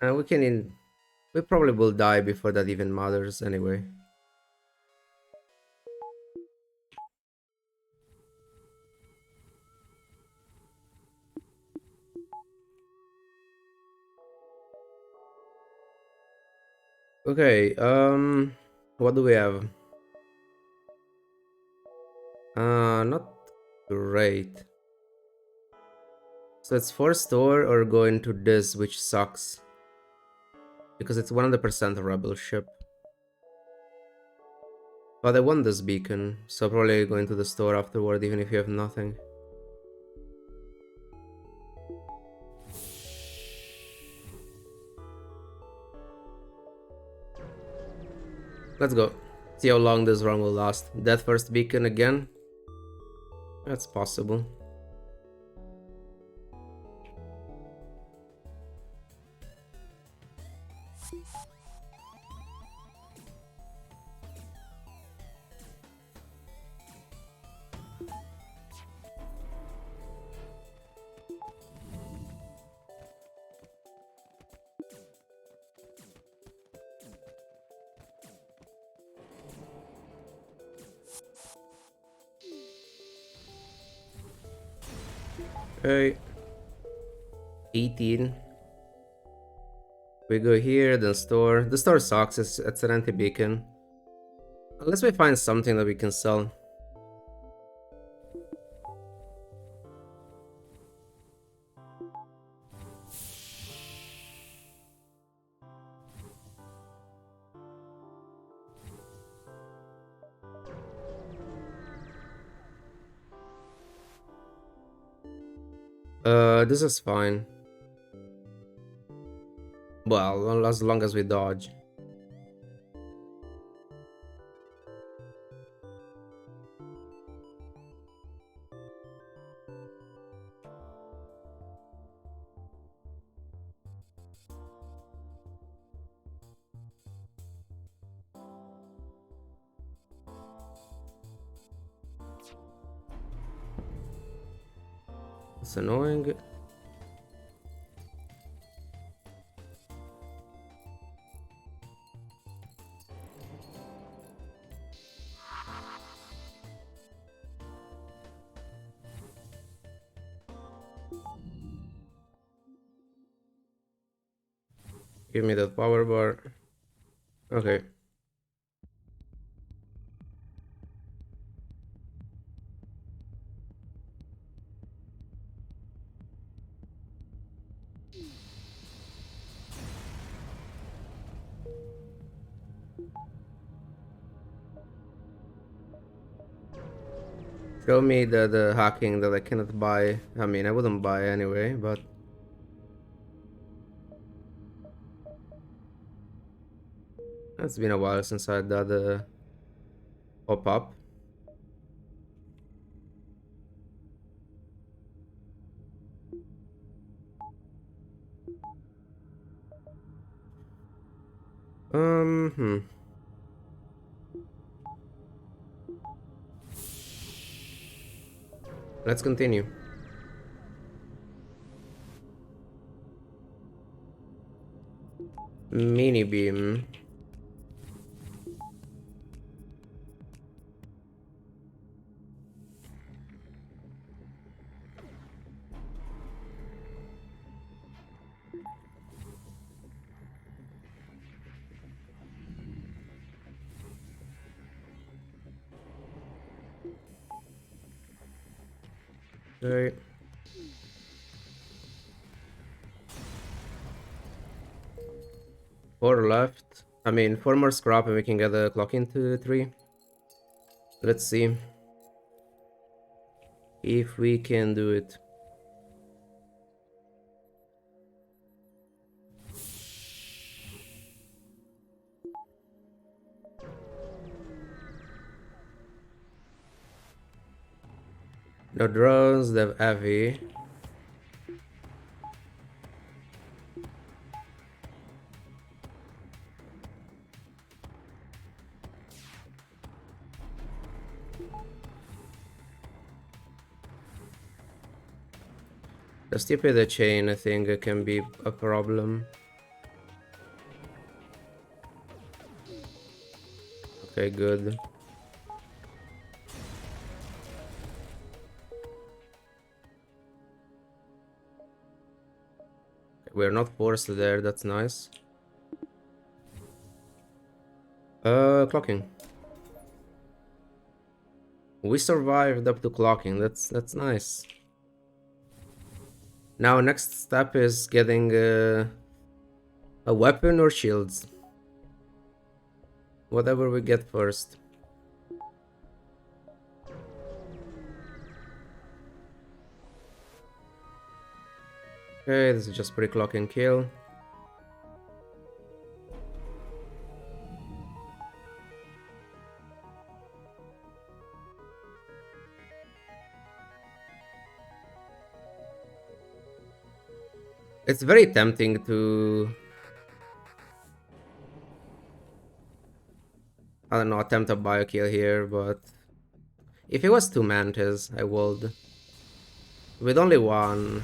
And we probably will die before that even matters anyway. Okay, what do we have? Not great. So it's for store or go into this, which sucks. Because it's 100% a rebel ship. But I want this beacon, so probably go into the store afterward even if you have nothing. Let's go. See how long this run will last. That first beacon again? That's possible. Okay. 18. We go here, then store. The store sucks, it's an anti-beacon. Unless we find something that we can sell. This is fine. Well, as long as we dodge. It's annoying. Give me that power bar. Okay. Show me the hacking that I cannot buy. I mean, I wouldn't buy anyway, but... It's been a while since I did the pop-up. Hmm. Let's continue. Mini beam. Okay. Four left. I mean, four more scrap and we can get a clock into 3. Let's see if we can do it. No drones, they have heavy. The stupid chain, I think, can be a problem. Okay, good. We're not forced there, that's nice. Clocking. We survived up to clocking, that's nice. Now next step is getting a weapon or shields. Whatever we get first. Okay, this is just pre-clock and kill. It's very tempting to, I don't know, attempt a biokill here, but if it was two mantis, I would. With only one,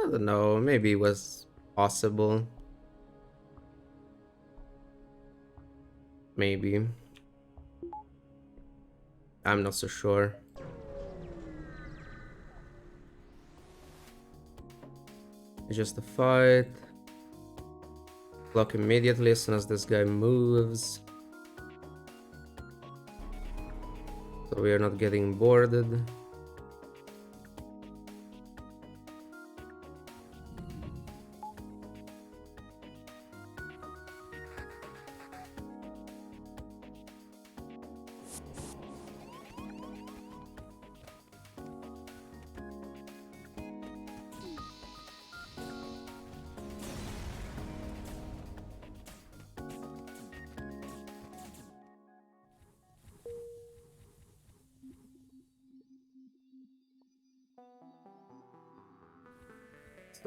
I don't know, maybe it was possible. Maybe. I'm not so sure. Just a fight. Block immediately as soon as this guy moves. So we are not getting boarded.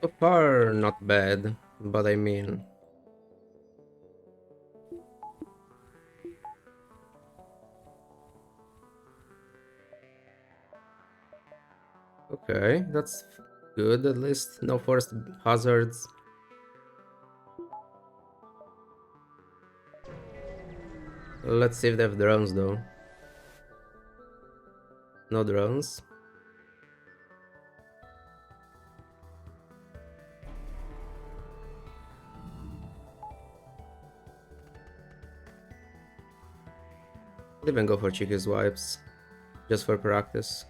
So far, not bad, but I mean... Okay, that's good at least. No forced hazards. Let's see if they have drones though. No drones. I'll even go for cheeky swipes. Just for practice.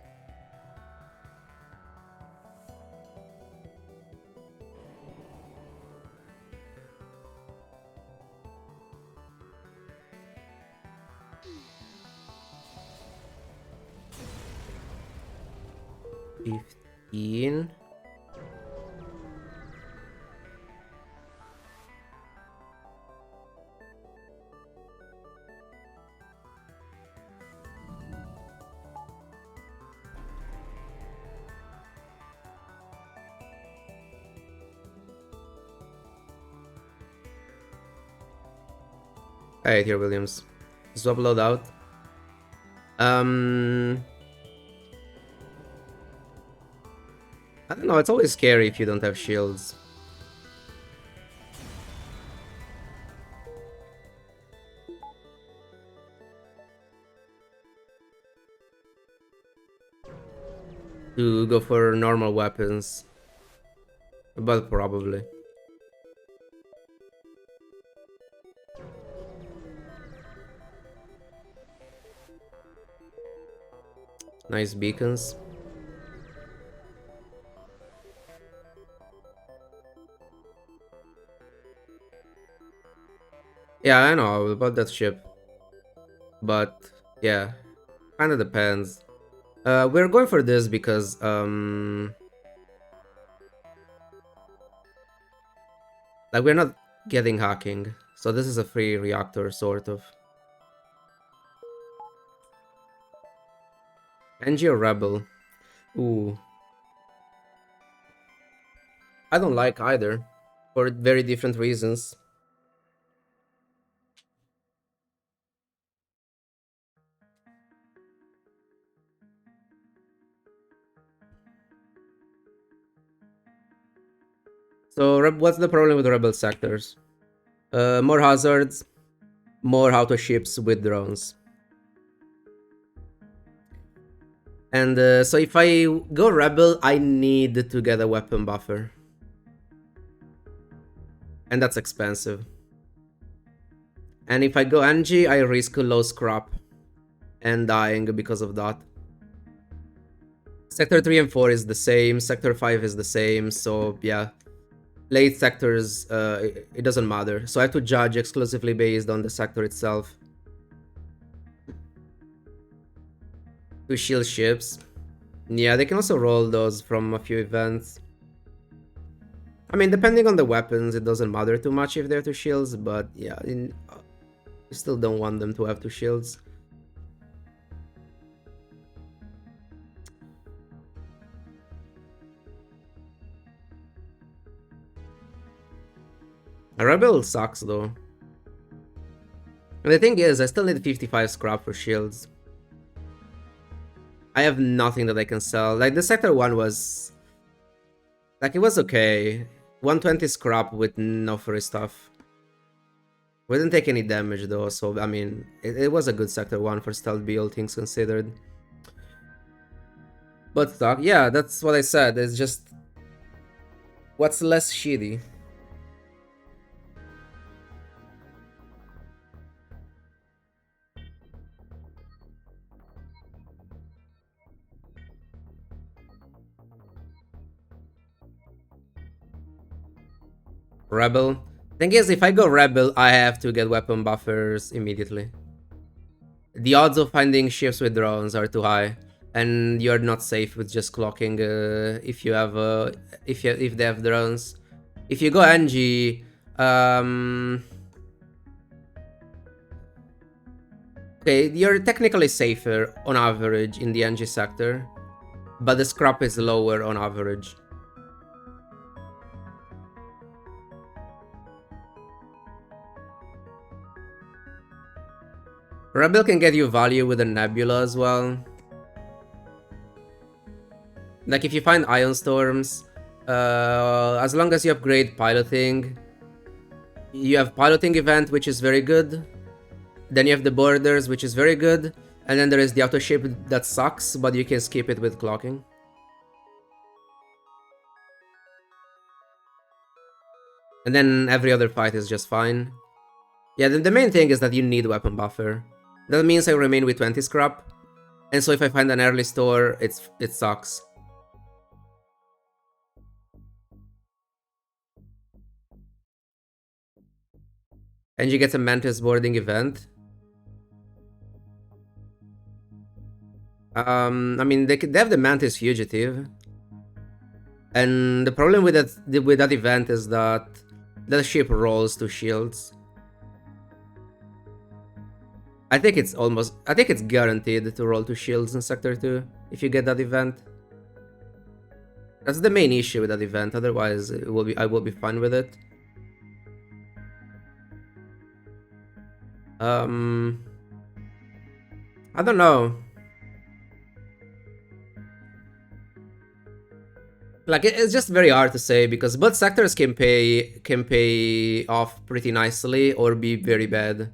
$15. Alright, here, Williams. Swap loadout. I don't know, it's always scary if you don't have shields. To go for normal weapons. But probably. Nice beacons. Yeah, I know about that ship. But yeah, kinda depends. We're going for this because like we're not getting hacking. So this is a free reactor sort of. NG or Rebel? Ooh. I don't like either. For very different reasons. So what's the problem with Rebel sectors? More hazards. more auto ships with drones. And so if I go Rebel, I need to get a weapon buffer. And that's expensive. And if I go NG, I risk low scrap and dying because of that. Sector 3 and 4 is the same, Sector 5 is the same, so yeah. Late sectors, it doesn't matter. So I have to judge exclusively based on the sector itself. To shield ships. Yeah, they can also roll those from a few events. I mean, depending on the weapons, it doesn't matter too much if they're two shields, but yeah, you still don't want them to have two shields. A Rebel sucks though. And the thing is, I still need 55 scrap for shields. I have nothing that I can sell. Like, the Sector 1 was... Like, it was okay. 120 scrap with no free stuff. We didn't take any damage though, so I mean, it was a good Sector 1 for stealth B, all things considered. But stock, yeah, that's what I said. It's just... What's less shitty? Rebel. Thing is, if I go Rebel, I have to get weapon buffers immediately. The odds of finding ships with drones are too high, and you're not safe with just clocking if you have if they have drones. If you go NG, okay, you're technically safer on average in the NG sector, but the scrap is lower on average. Rebel can get you value with a Nebula as well. Like, if you find Ion Storms, as long as you upgrade Piloting, you have Piloting event, which is very good. Then you have the Borders, which is very good. And then there is the Auto Ship that sucks, but you can skip it with Clocking. And then every other fight is just fine. Yeah, the main thing is that you need weapon buffer. That means I remain with 20 scrap. And so if I find an early store, it sucks. And you get a Mantis boarding event. I mean, they have the Mantis Fugitive. And the problem with that event is that the ship rolls to shields. I think it's guaranteed to roll to shields in Sector 2 if you get that event. That's the main issue with that event, otherwise I will be fine with it. I don't know. Like, it's just very hard to say because both sectors can pay off pretty nicely or be very bad.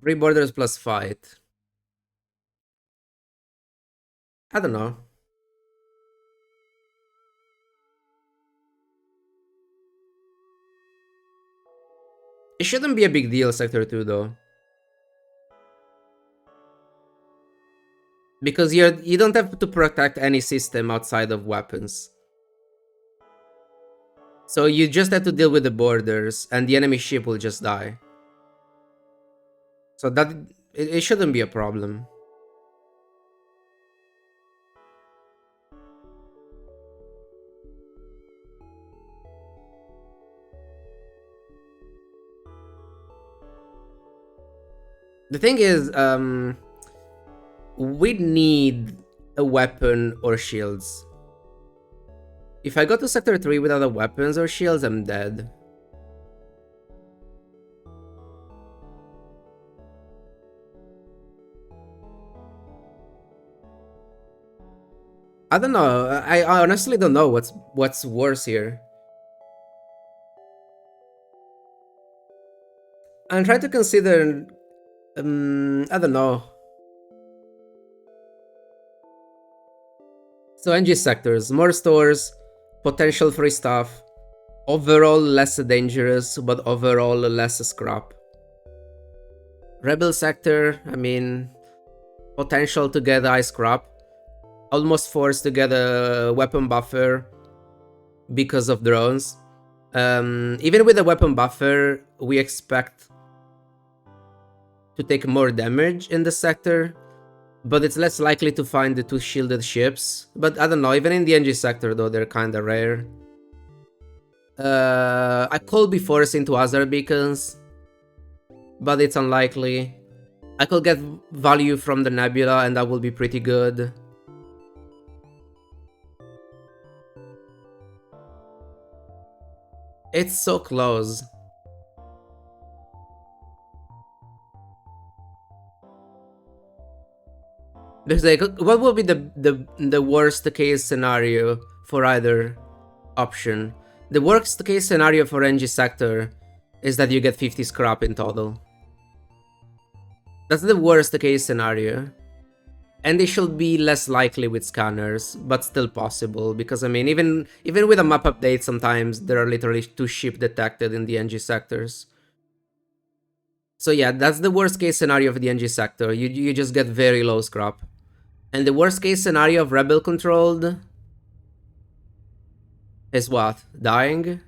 3 borders plus fight. I don't know. It shouldn't be a big deal, Sector 2, though. Because you don't have to protect any system outside of weapons. So you just have to deal with the borders, and the enemy ship will just die. So that it shouldn't be a problem. The thing is, we need a weapon or shields. If I go to Sector 3 without weapons or shields, I'm dead. I don't know. I honestly don't know what's worse here. I'm trying to consider, I don't know. So NG sectors, more stores, potential free stuff, overall less dangerous, but overall less scrap. Rebel sector, I mean, potential to get high scrap, almost forced to get a weapon buffer because of drones. Even with a weapon buffer, we expect to take more damage in the sector, but it's less likely to find the two shielded ships. But I don't know, even in the NG sector though, they're kinda rare. I could be forced into other beacons, but it's unlikely. I could get value from the Nebula and that will be pretty good. It's so close. Because like, what would be the worst case scenario for either option? The worst case scenario for NG sector is that you get 50 scrap in total. That's the worst case scenario. And they should be less likely with scanners, but still possible, because I mean, even with a map update, sometimes there are literally 2 ships detected in the NG sectors. So yeah, that's the worst case scenario of the NG sector. You just get very low scrap. And the worst case scenario of rebel controlled is what? Dying?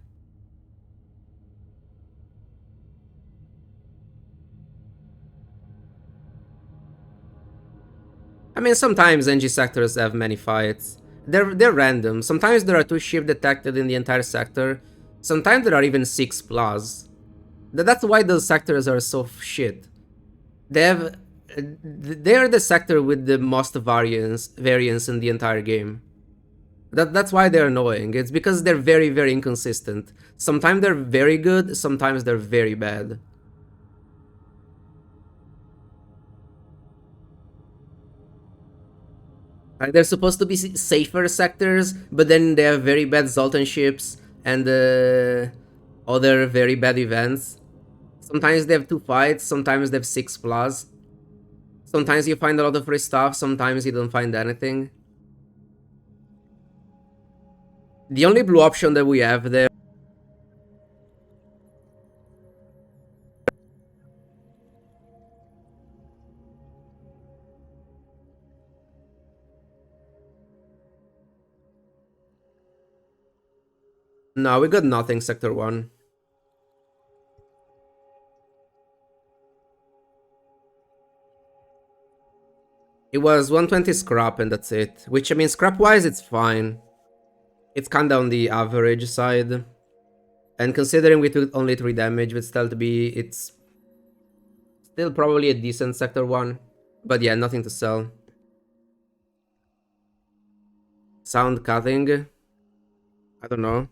I mean, sometimes NG sectors have many fights. They're random. Sometimes there are 2 ships detected in the entire sector. Sometimes there are even 6 plus. That's why those sectors are so shit. They're the sector with the most variance in the entire game. That's why they're annoying. It's because they're very, very inconsistent. Sometimes they're very good, sometimes they're very bad. Like, they're supposed to be safer sectors, but then they have very bad Zoltan ships and other very bad events. Sometimes they have 2 fights, sometimes they have 6 plus. Sometimes you find a lot of free stuff, sometimes you don't find anything. The only blue option that we have there... No, we got nothing, Sector 1. It was 120 scrap and that's it. Which, I mean, scrap-wise, it's fine. It's kinda on the average side. And considering we took only 3 damage with Stealth B, it's still probably a decent Sector 1. But yeah, nothing to sell. Sound cutting? I don't know.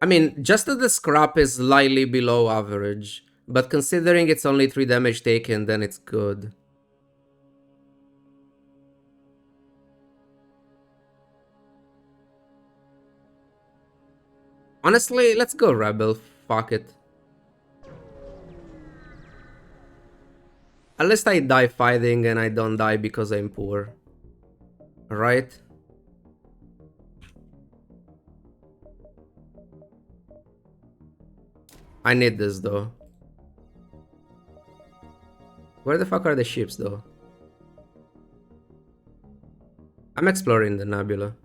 I mean, just that the scrap is slightly below average. But considering it's only 3 damage taken, then it's good. Honestly, let's go Rebel. Fuck it. At least I die fighting and I don't die because I'm poor. Right? I need this though. Where the fuck are the ships though? I'm exploring the Nebula.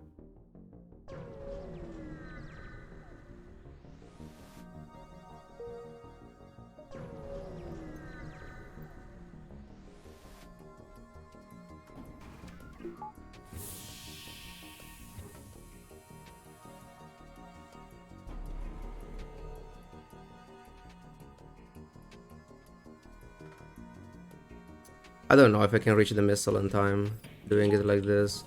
I don't know if I can reach the missile in time, doing it like this.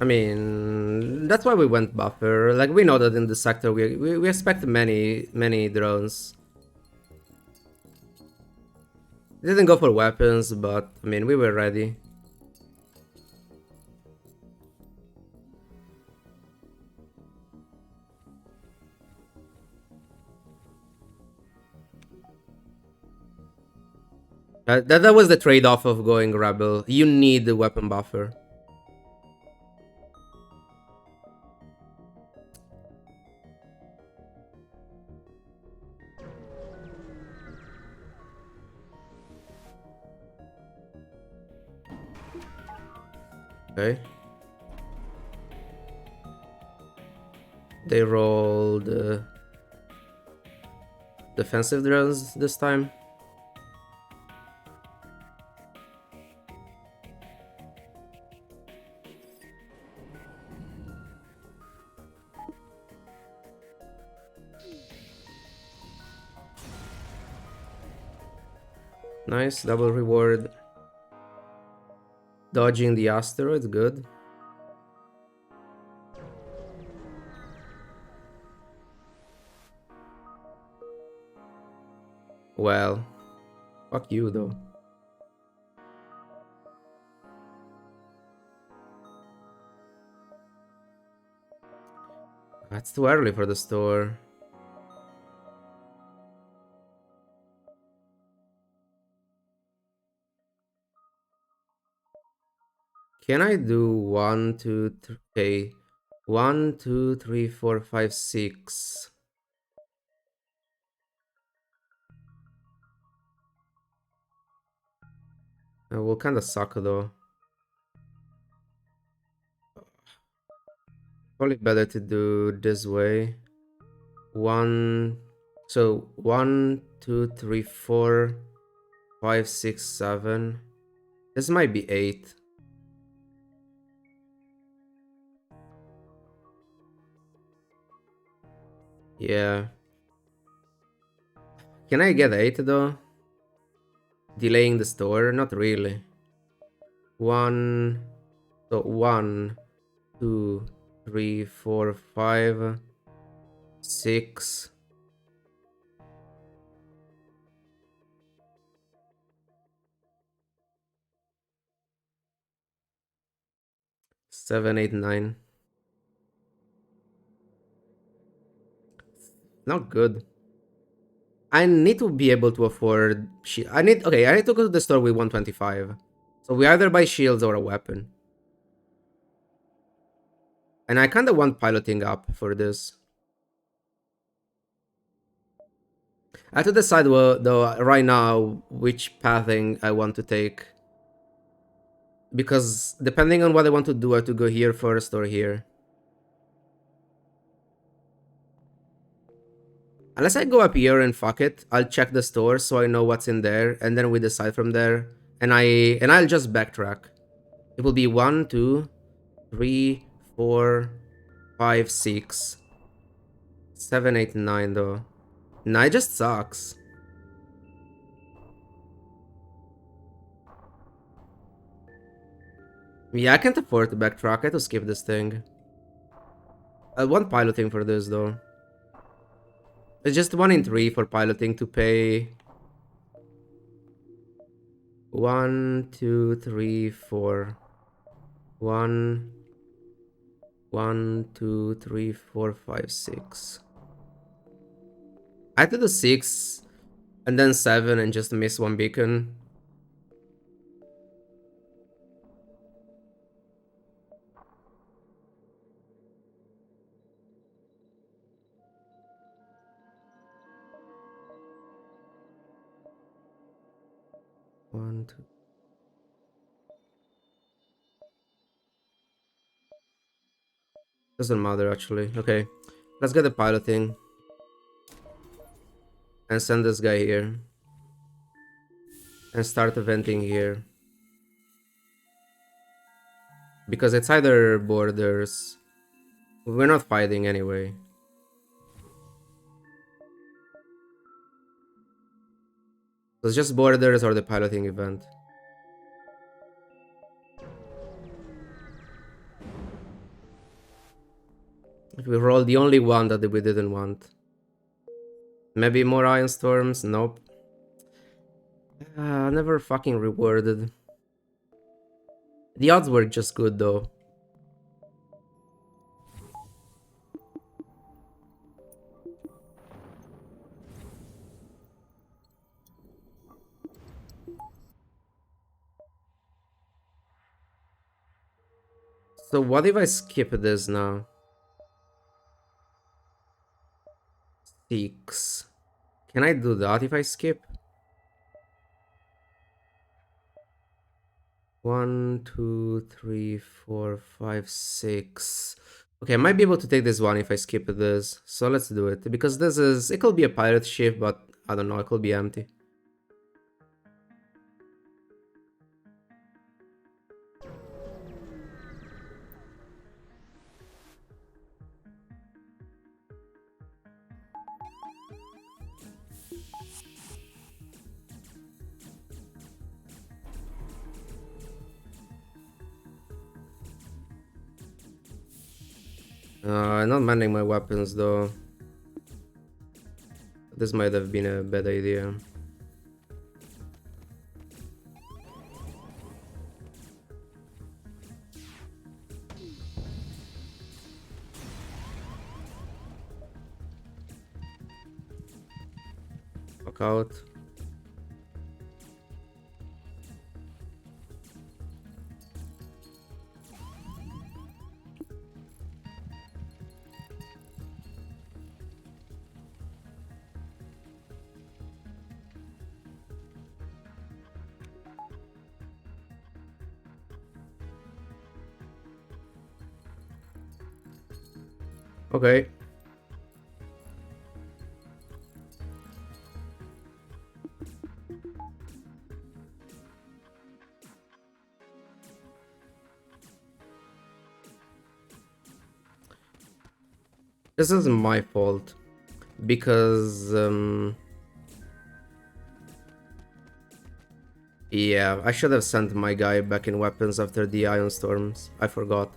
I mean, that's why we went buffer. Like, we know that in the sector we expect many drones. Didn't go for weapons, but I mean, we were ready. That was the trade-off of going rebel. You need the weapon buffer. Okay. They rolled defensive drones this time. Nice, double reward. Dodging the asteroid, good. Well, fuck you though. That's too early for the store. Can I do 1, 2, 3? Okay. 1, 2, 3, 4, 5, 6. It will kind of suck though. Probably better to do this way. 1. So 1, 2, 3, 4, 5, 6, 7. This might be 8. Yeah. Can I get 8 though? Delaying the store? Not really. 1. So 1, 2, 3, 4, 5, 6. 7, 8, 9. Not good. I need to be able to afford. I need. Okay, I need to go to the store with 125. So we either buy shields or a weapon. And I kind of want piloting up for this. I have to decide though right now which pathing I want to take. Because depending on what I want to do, I have to go here first or here. Unless I go up here and fuck it, I'll check the store so I know what's in there, and then we decide from there. And I'll just backtrack. It will be 1, 2, 3, 4, 5, 6, 7, 8, 9 though. 9 just sucks. Yeah, I can't afford to backtrack. I have to skip this thing. I want piloting for this though. It's just 1 in 3 for piloting to pay. 1, 2, 3, 4. 1, 1, 2, 3, 4, 5, 6. I had to do 6 and then 7 and just miss 1 beacon. One, two. Doesn't matter actually. Okay, let's get the piloting and send this guy here and start eventing here. Because it's either borders. We're not fighting anyway. So it's just borders or the piloting event. We rolled the only one that we didn't want. Maybe more Ion Storms? Nope. Never fucking rewarded. The odds were just good though. So what if I skip this now? 6. Can I do that if I skip? 1, 2, 3, 4, 5, 6. Okay, I might be able to take this one if I skip this. So let's do it. Because this is... It could be a pirate ship, but I don't know. It could be empty. Not manning my weapons though. This might have been a bad idea. Fuck out. Okay. This is my fault. Because, yeah, I should have sent my guy back in weapons after the Ion Storms. I forgot.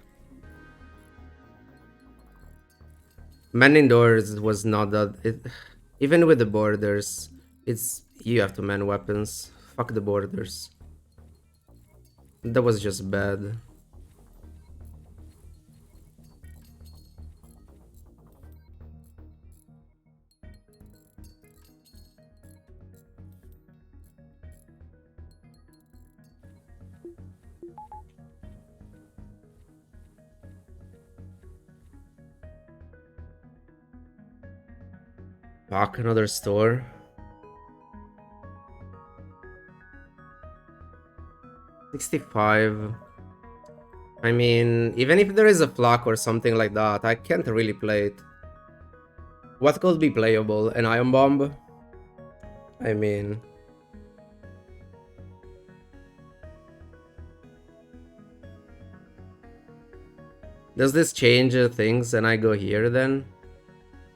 Manning doors was not that... even with the borders, it's... You have to man weapons. Fuck the borders. That was just bad. Fuck, another store. $65. I mean, even if there is a flak or something like that, I can't really play it. What could be playable? An ion bomb? I mean... Does this change things and I go here then?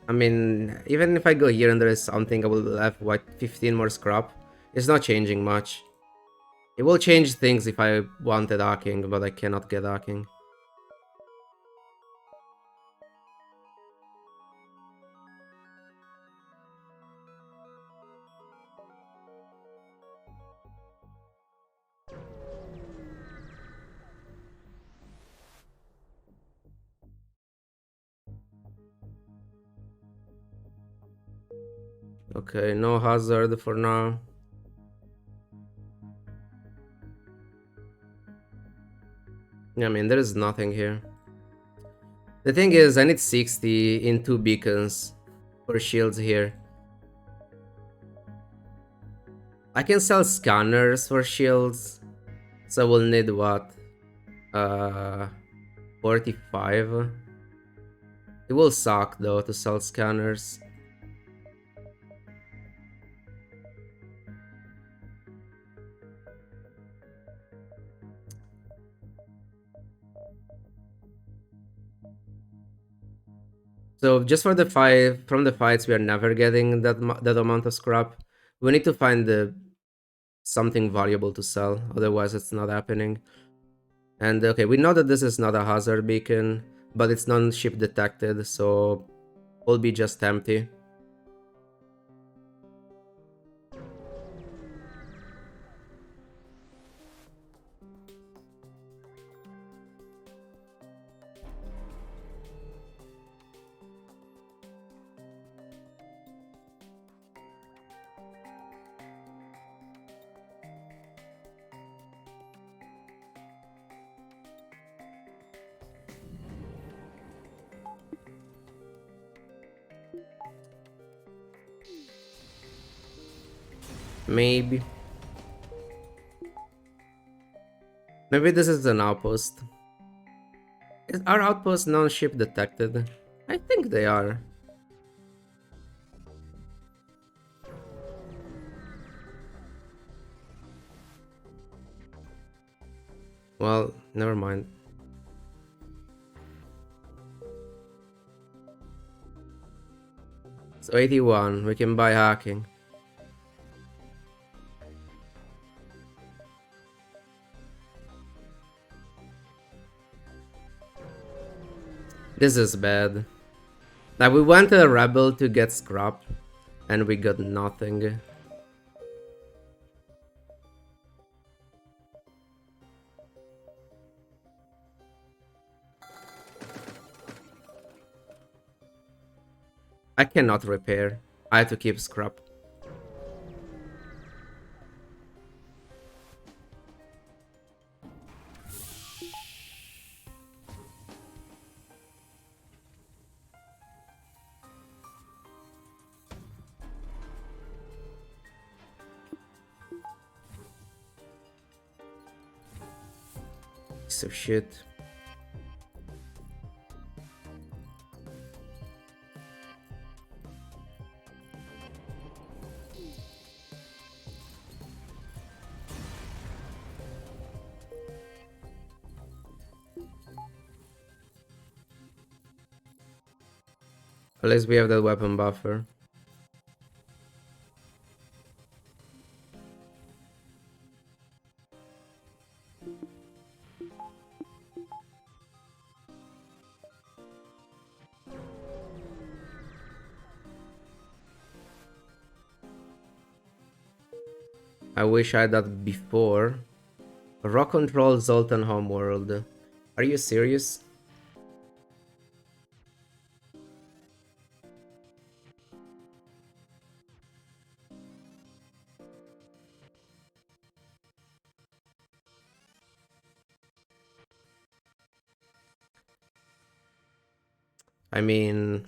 I mean, even if I go here and there is something, I will have, what, 15 more scrap? It's not changing much. It will change things if I wanted hacking, but I cannot get hacking. Okay, no hazard for now. I mean, there is nothing here. The thing is, I need 60 in 2 beacons for shields here. I can sell scanners for shields, so we'll need what? 45? It will suck though to sell scanners. So just for the fight, from the fights, we are never getting that amount of scrap. We need to find something valuable to sell, otherwise it's not happening. And okay, we know that this is not a hazard beacon, but it's non-ship detected, so will be just empty. Maybe. Maybe this is an outpost. Are outposts non-ship detected? I think they are. Well, never mind. So 81, we can buy hacking. This is bad. Like, we went to a rebel to get scrap, and we got nothing. I cannot repair. I have to keep scrap. Piece of shit. At least we have that weapon buffer. I wish I had that before. Rock control Zoltan homeworld. Are you serious? I mean...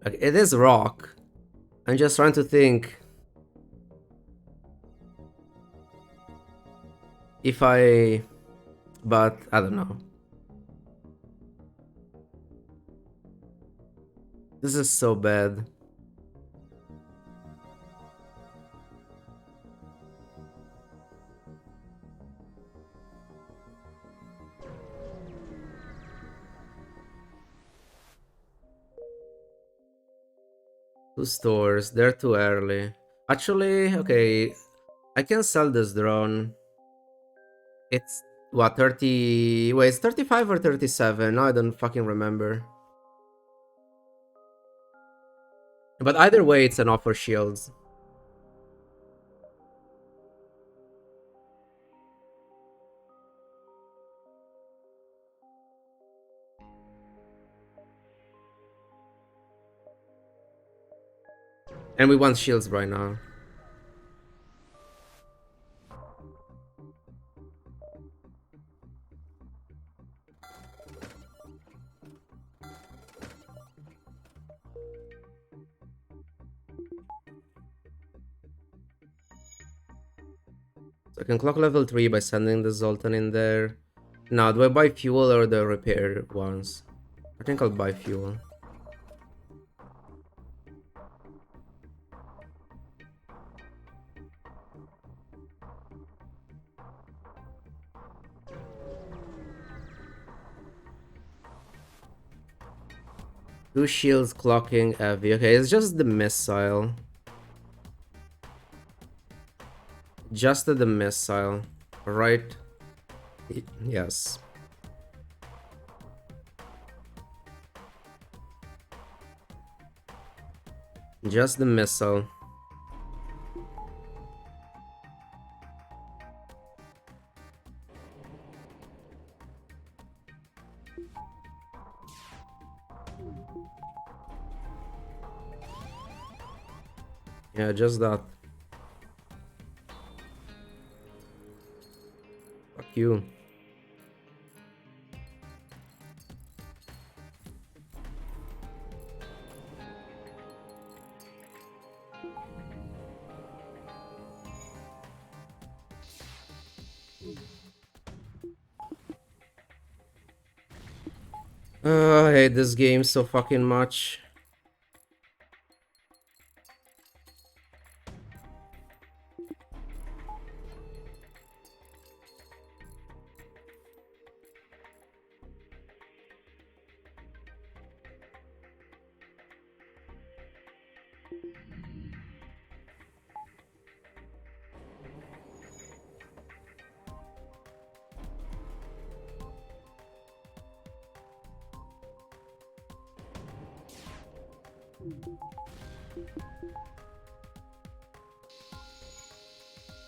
like, it is rock. I'm just trying to think... if I... but I don't know. This is so bad. Two stores, they're too early. Actually, okay, I can sell this drone. It's what, 30... wait, it's 35 or 37? No, I don't fucking remember. But either way, it's an offer shields. And we want shields right now. So I can clock level 3 by sending the Zoltan in there. Now, do I buy fuel or the repair ones? I think I'll buy fuel. Two shields clocking heavy. Okay, it's just the missile. Just the missile, right? Yes. Just the missile. Yeah, just that. Fuck you. I hate this game so fucking much.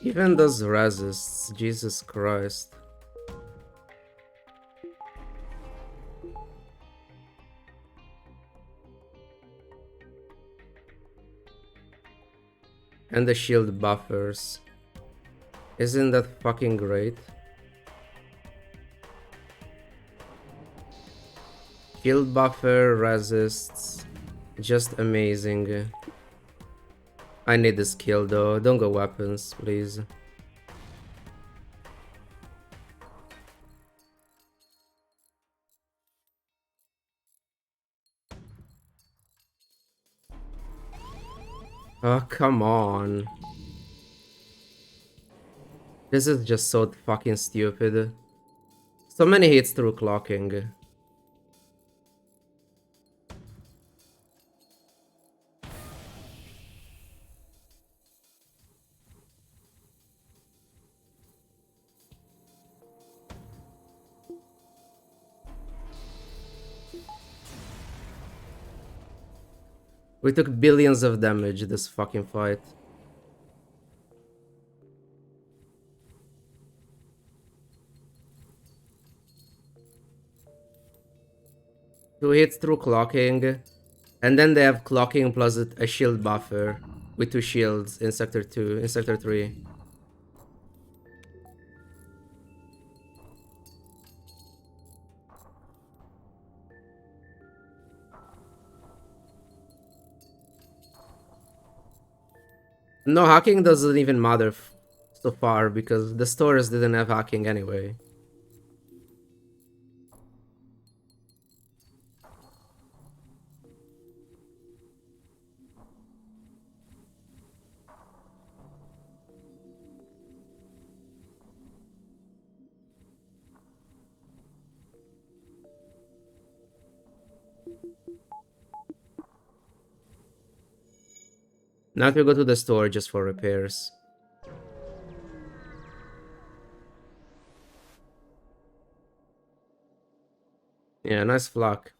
Even those resists, Jesus Christ. And the shield buffers. Isn't that fucking great? Shield buffer, resists. Just amazing. I need this kill though. Don't go weapons, please. Oh, come on. This is just so fucking stupid. So many hits through clocking. We took billions of damage this fucking fight. Two hits through clocking. And then they have clocking plus a shield buffer. With two shields in sector 2, in sector 3. No, hacking doesn't even matter so far because the stores didn't have hacking anyway. Now we go to the store just for repairs. Yeah, nice flak.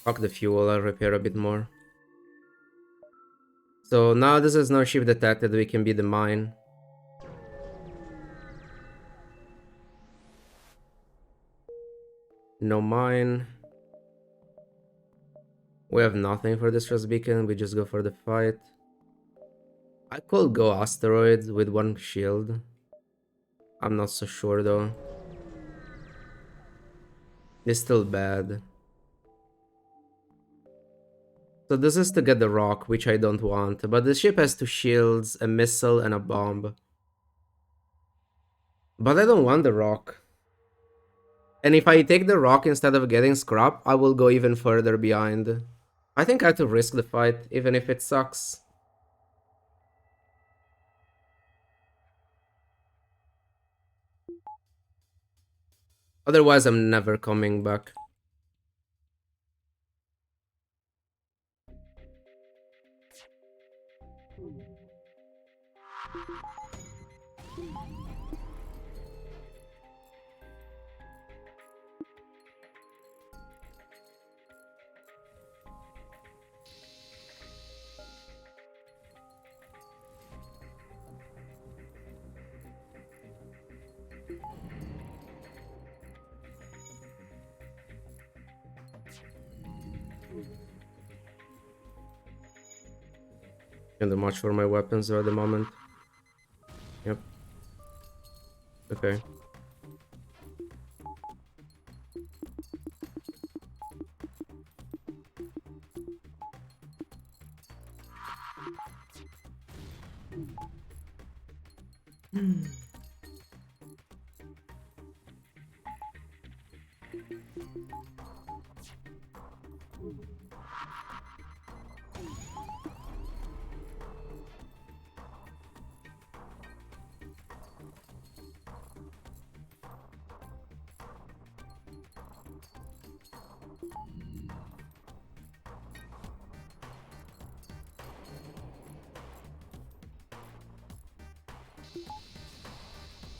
Fuck the fuel, I'll repair a bit more. So now this is no ship detected, we can be the mine. No mine. We have nothing for distress beacon, we just go for the fight. I could go Asteroid with one shield. I'm not so sure though. It's still bad. So this is to get the rock, which I don't want. But the ship has two shields, a missile, and a bomb. But I don't want the rock. And if I take the rock instead of getting scrap, I will go even further behind. I think I have to risk the fight, even if it sucks. Otherwise, I'm never coming back. Can't do much for my weapons at the moment. Yep. Okay.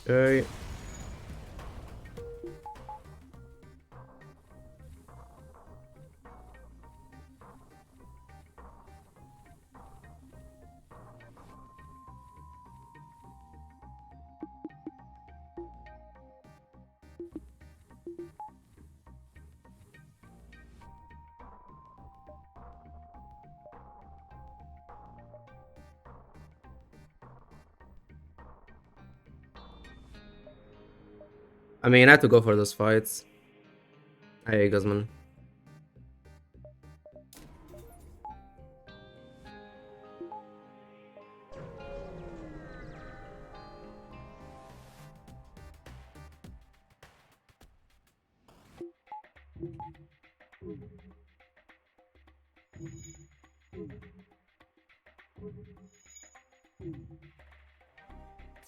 Okay. I mean, I had to go for those fights. Hey, Guzman.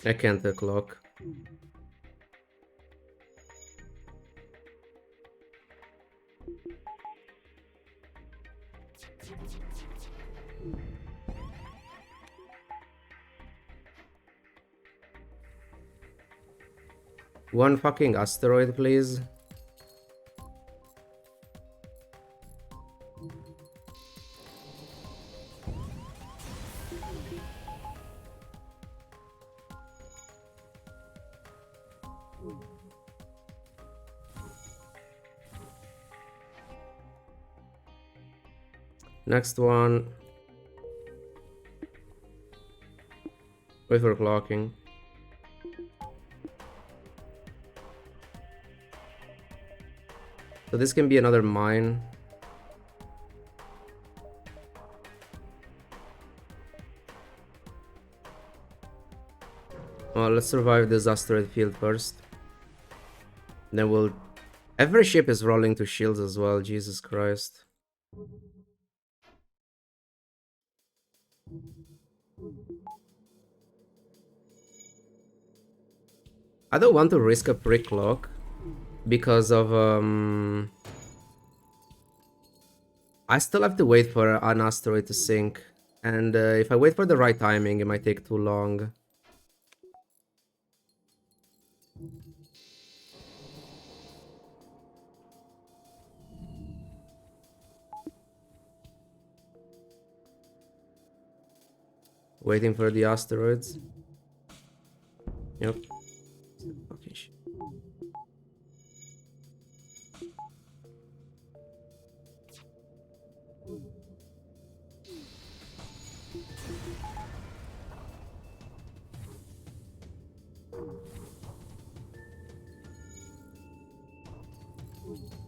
I can't clock. One fucking asteroid, please. Next one. Wait for clocking. So this can be another mine. Well, let's survive this asteroid field first. Then we'll... Every ship is rolling to shields as well, Jesus Christ. I don't want to risk a pre-clock because of I still have to wait for an asteroid to sink, and if I wait for the right timing, it might take too long. Waiting for the asteroids. Yep. Okay.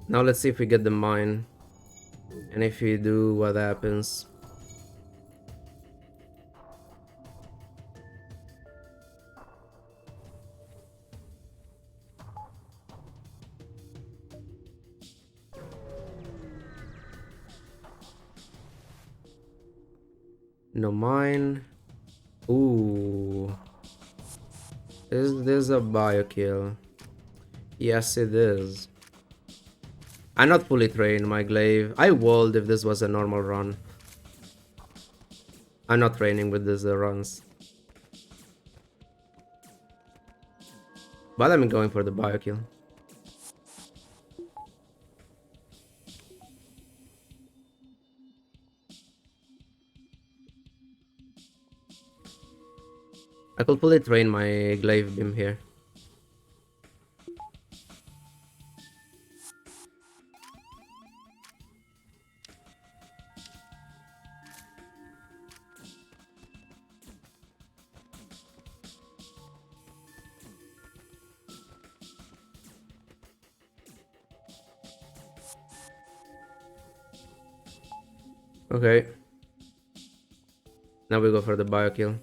Now let's see if we get the mine. And if we do, what happens? No mine. Ooh. Is this a Biokill? Yes, it is. I'm not fully trained, my glaive. I would if this was a normal run. I'm not training with these runs. But I'm going for the Biokill. I could fully train my glaive beam here. Okay. Now we go for the Biokill.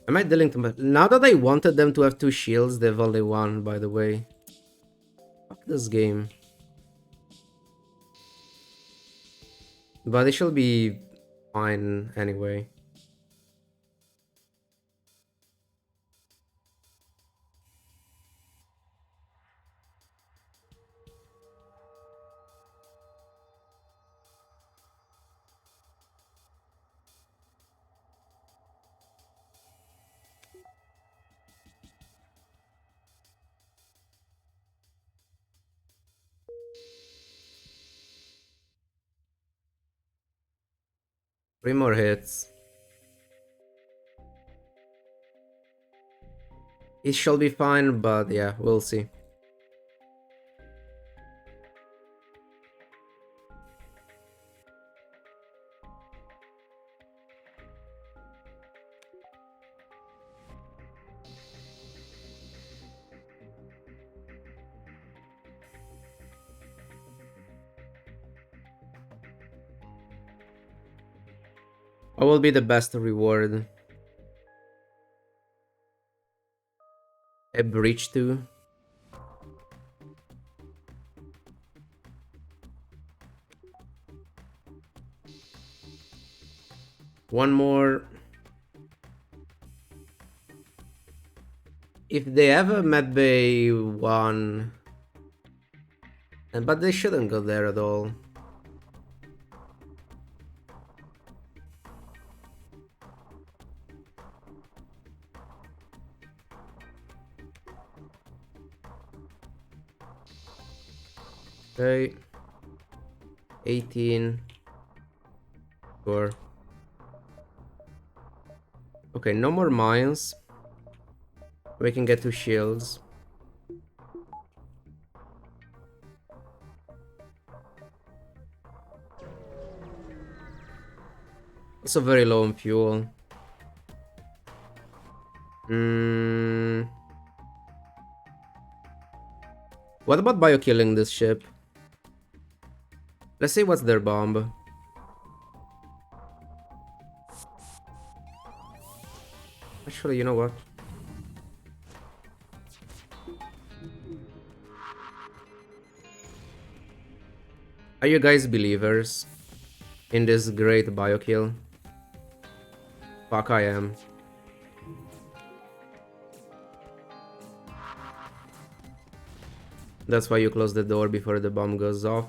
Am I dealing too much? Now that I wanted them to have 2 shields, they've only one, by the way. Fuck this game. But it should be fine anyway. Three more hits. It shall be fine, but yeah, we'll see. What will be the best reward? A breach too? One more. If they have a medbay 1... But they shouldn't go there at all. Okay. 18. Sure. Okay, no more mines. We can get 2 shields. Also very low on fuel. What about biokilling this ship? Let's see what's their bomb. Actually, you know what? Are you guys believers in this great biokill? Fuck, I am. That's why you close the door before the bomb goes off.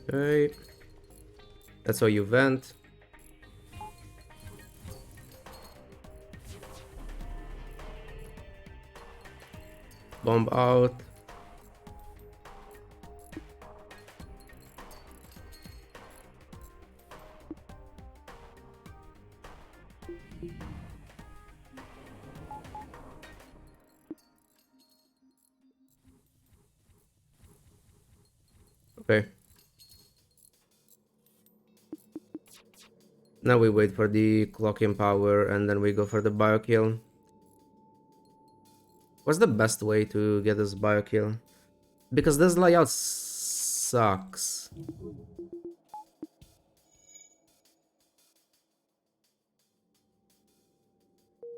Okay. That's how you vent. Bomb out. Okay. Now we wait for the clocking power and then we go for the Biokill. What's the best way to get this Biokill? Because this layout sucks.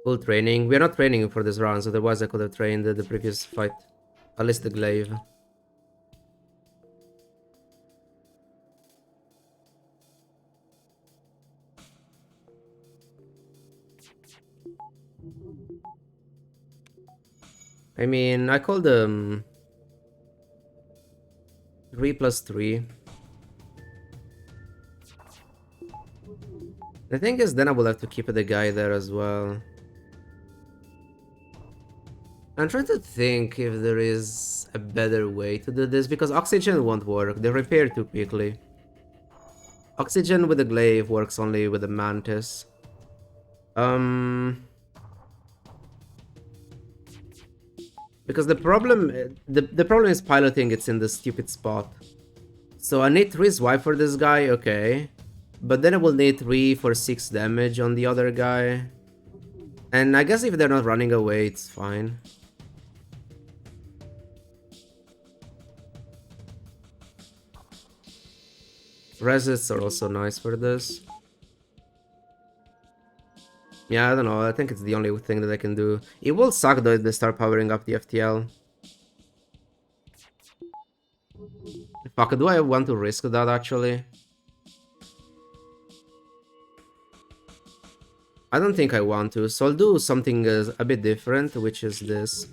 Full training. We're not training for this round, so otherwise I could have trained the previous fight. At least the glaive. I mean, I called 3+3. The thing is, then I will have to keep the guy there as well. I'm trying to think if there is a better way to do this, because oxygen won't work. They repair too quickly. Oxygen with the glaive works only with the mantis. Because the problem is piloting. It's in the stupid spot. So I need 3 swipe for this guy, okay. But then I will need 3 for 6 damage on the other guy. And I guess if they're not running away, it's fine. Resists are also nice for this. Yeah, I don't know. I think it's the only thing that I can do. It will suck though if they start powering up the FTL. Fuck, do I want to risk that actually? I don't think I want to, so I'll do something a bit different, which is this.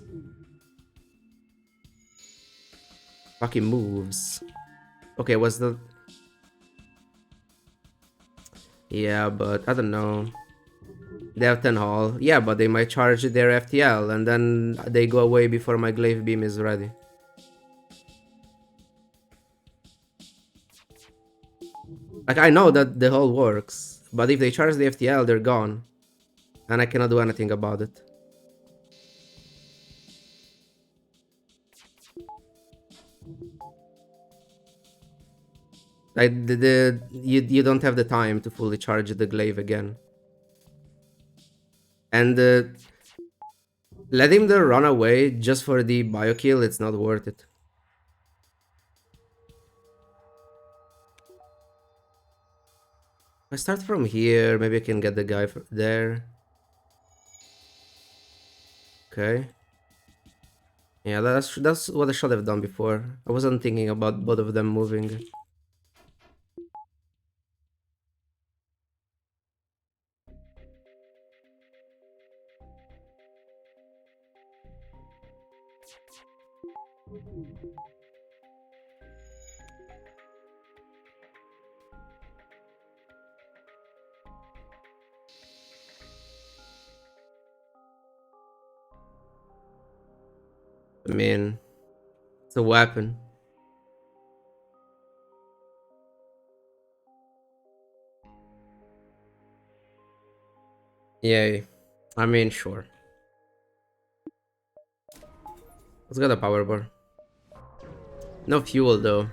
Fucking moves. Okay, what's the... Yeah, but I don't know. They have 10 hull. Yeah, but they might charge their FTL and then they go away before my glaive beam is ready. Like, I know that the hull works, but if they charge the FTL, they're gone. And I cannot do anything about it. Like, you don't have the time to fully charge the glaive again. And letting them run away just for the Biokill, it's not worth it. If I start from here, maybe I can get the guy there. Okay. Yeah, that's what I should have done before. I wasn't thinking about both of them moving. I mean, it's a weapon. Yay. I mean, sure. Let's get a power bar. No fuel though.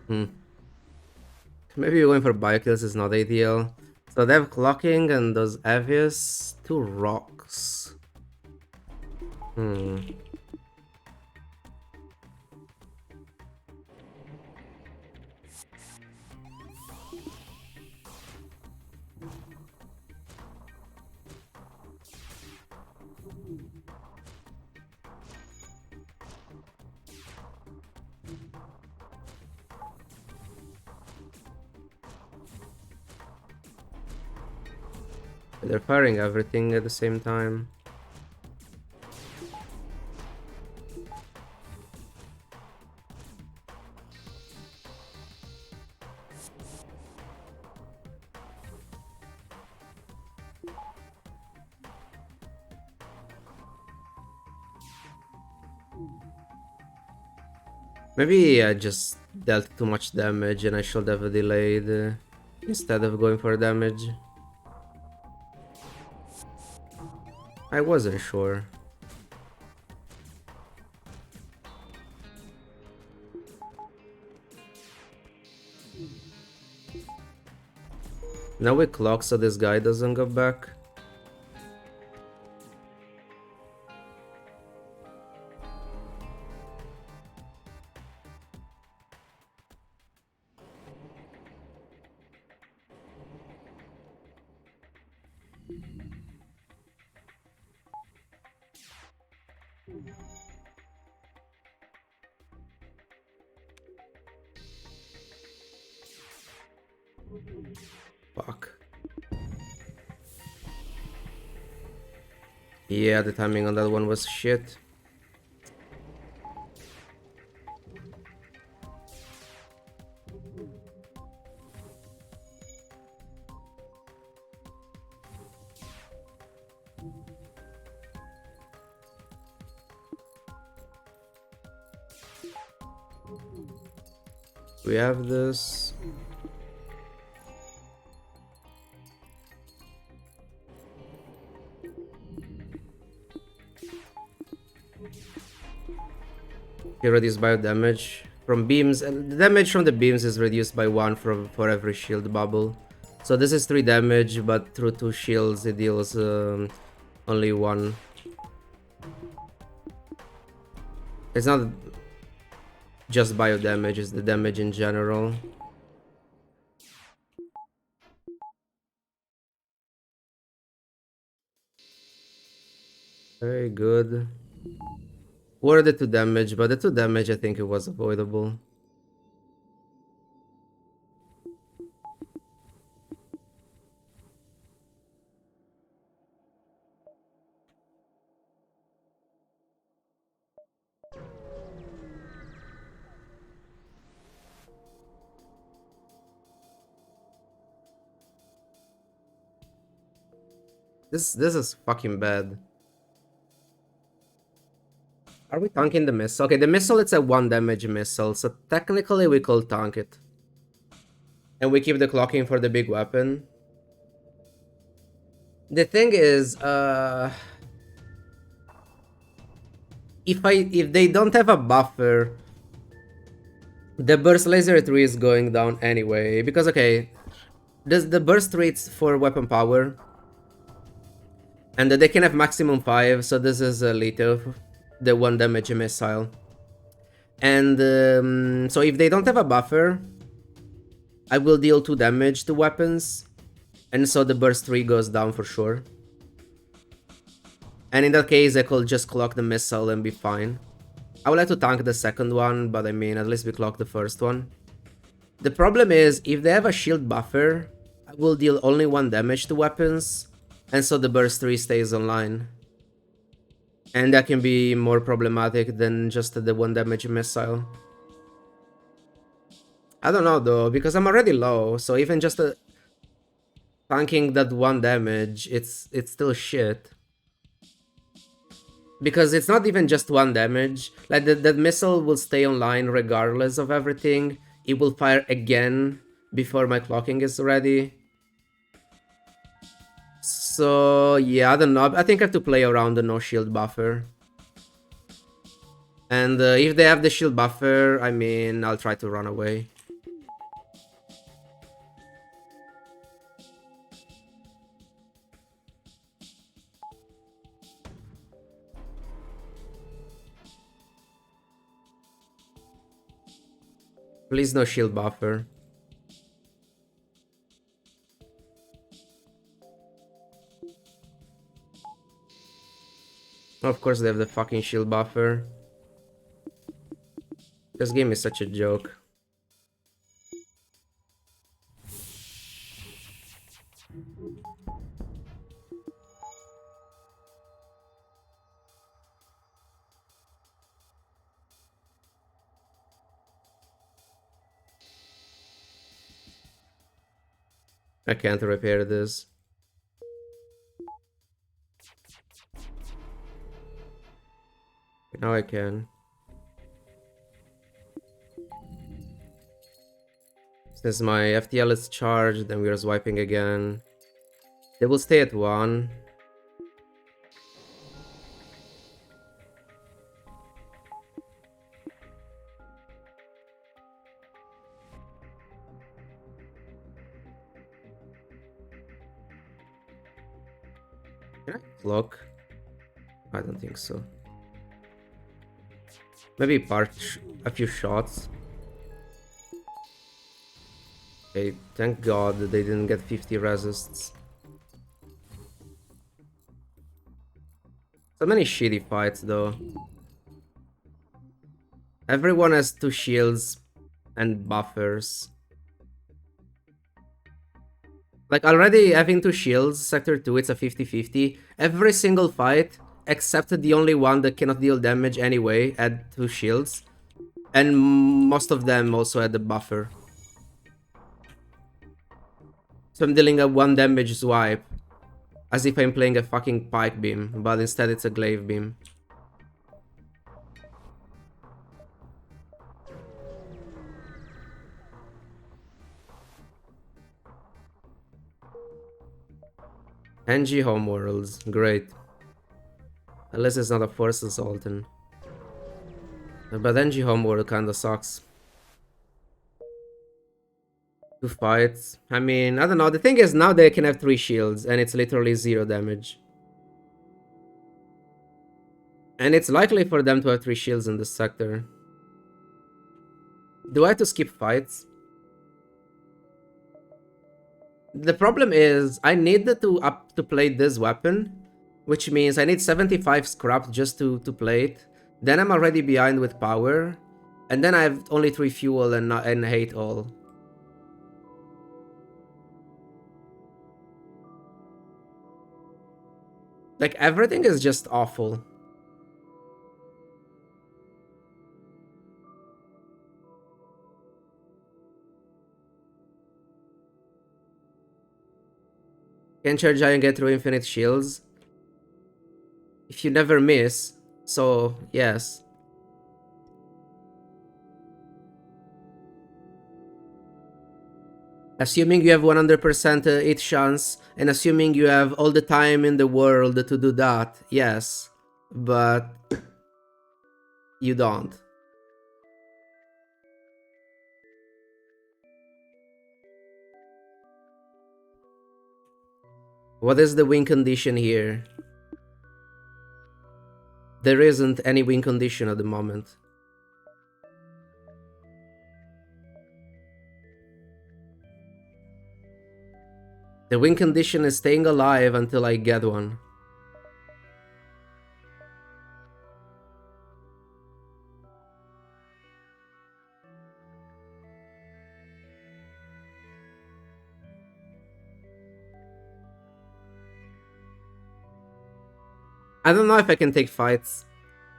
Maybe going for biokills is not ideal. So they have clocking and those Avius. 2 rocks. They're firing everything at the same time. Maybe I just dealt too much damage and I should have delayed instead of going for damage. I wasn't sure. Now we clock so this guy doesn't go back. Fuck. Yeah, the timing on that one was shit. We have this. He reduced bio damage from beams, and the damage from the beams is reduced by 1 for every shield bubble. So this is 3 damage, but through 2 shields it deals only 1. It's not just bio damage, it's the damage in general. Very good. What are the 2 damage? But the 2 damage, I think it was avoidable. This is fucking bad. Are we tanking the missile? Okay, the missile, it's a 1 damage missile, so technically we could tank it. And we keep the clocking for the big weapon. The thing is, if they don't have a buffer, the burst laser 3 is going down anyway. Because okay, the burst rates for weapon power, and they can have maximum 5, so this is lethal, the 1 damage missile. And so if they don't have a buffer, I will deal 2 damage to weapons, and so the burst 3 goes down for sure. And in that case, I could just clock the missile and be fine. I would like to tank the second one, but I mean, at least we clock the first one. The problem is, if they have a shield buffer, I will deal only 1 damage to weapons, and so the burst 3 stays online. And that can be more problematic than just the 1 damage missile. I don't know though, because I'm already low, so even just tanking that 1 damage, it's still shit. Because it's not even just 1 damage, like the missile will stay online regardless of everything. It will fire again before my clocking is ready. So yeah, I don't know, I think I have to play around the no shield buffer. And if they have the shield buffer, I mean, I'll try to run away. Please no shield buffer. Of course they have the fucking shield buffer. This game is such a joke. I can't repair this. Now I can. Since my FTL is charged, then we are swiping again. They will stay at 1. Can I cloak? I don't think so. Maybe a few shots. Okay, thank God that they didn't get 50 resists. So many shitty fights though. Everyone has 2 shields and buffers. Like already having 2 shields, sector 2 it's a 50-50. Every single fight, except the only one that cannot deal damage anyway, had 2 shields. And most of them also had the buffer. So I'm dealing a 1 damage swipe. As if I'm playing a fucking pike beam, but instead it's a glaive beam. NG Homeworlds, great. Unless it's not a Force Zoltan. But NG Homeworld kinda sucks. 2 fights. I mean, I don't know. The thing is, now they can have 3 shields, and it's literally 0 damage. And it's likely for them to have 3 shields in this sector. Do I have to skip fights? The problem is, I need to play this weapon, which means I need 75 scrap just to play it. Then I'm already behind with power, and then I have only 3 fuel and hate all. Like, everything is just awful. Can Charge Giant get through infinite shields? If you never miss, so yes. Assuming you have 100% hit chance, and assuming you have all the time in the world to do that, yes. But you don't. What is the win condition here? There isn't any win condition at the moment. The win condition is staying alive until I get one. I don't know if I can take fights.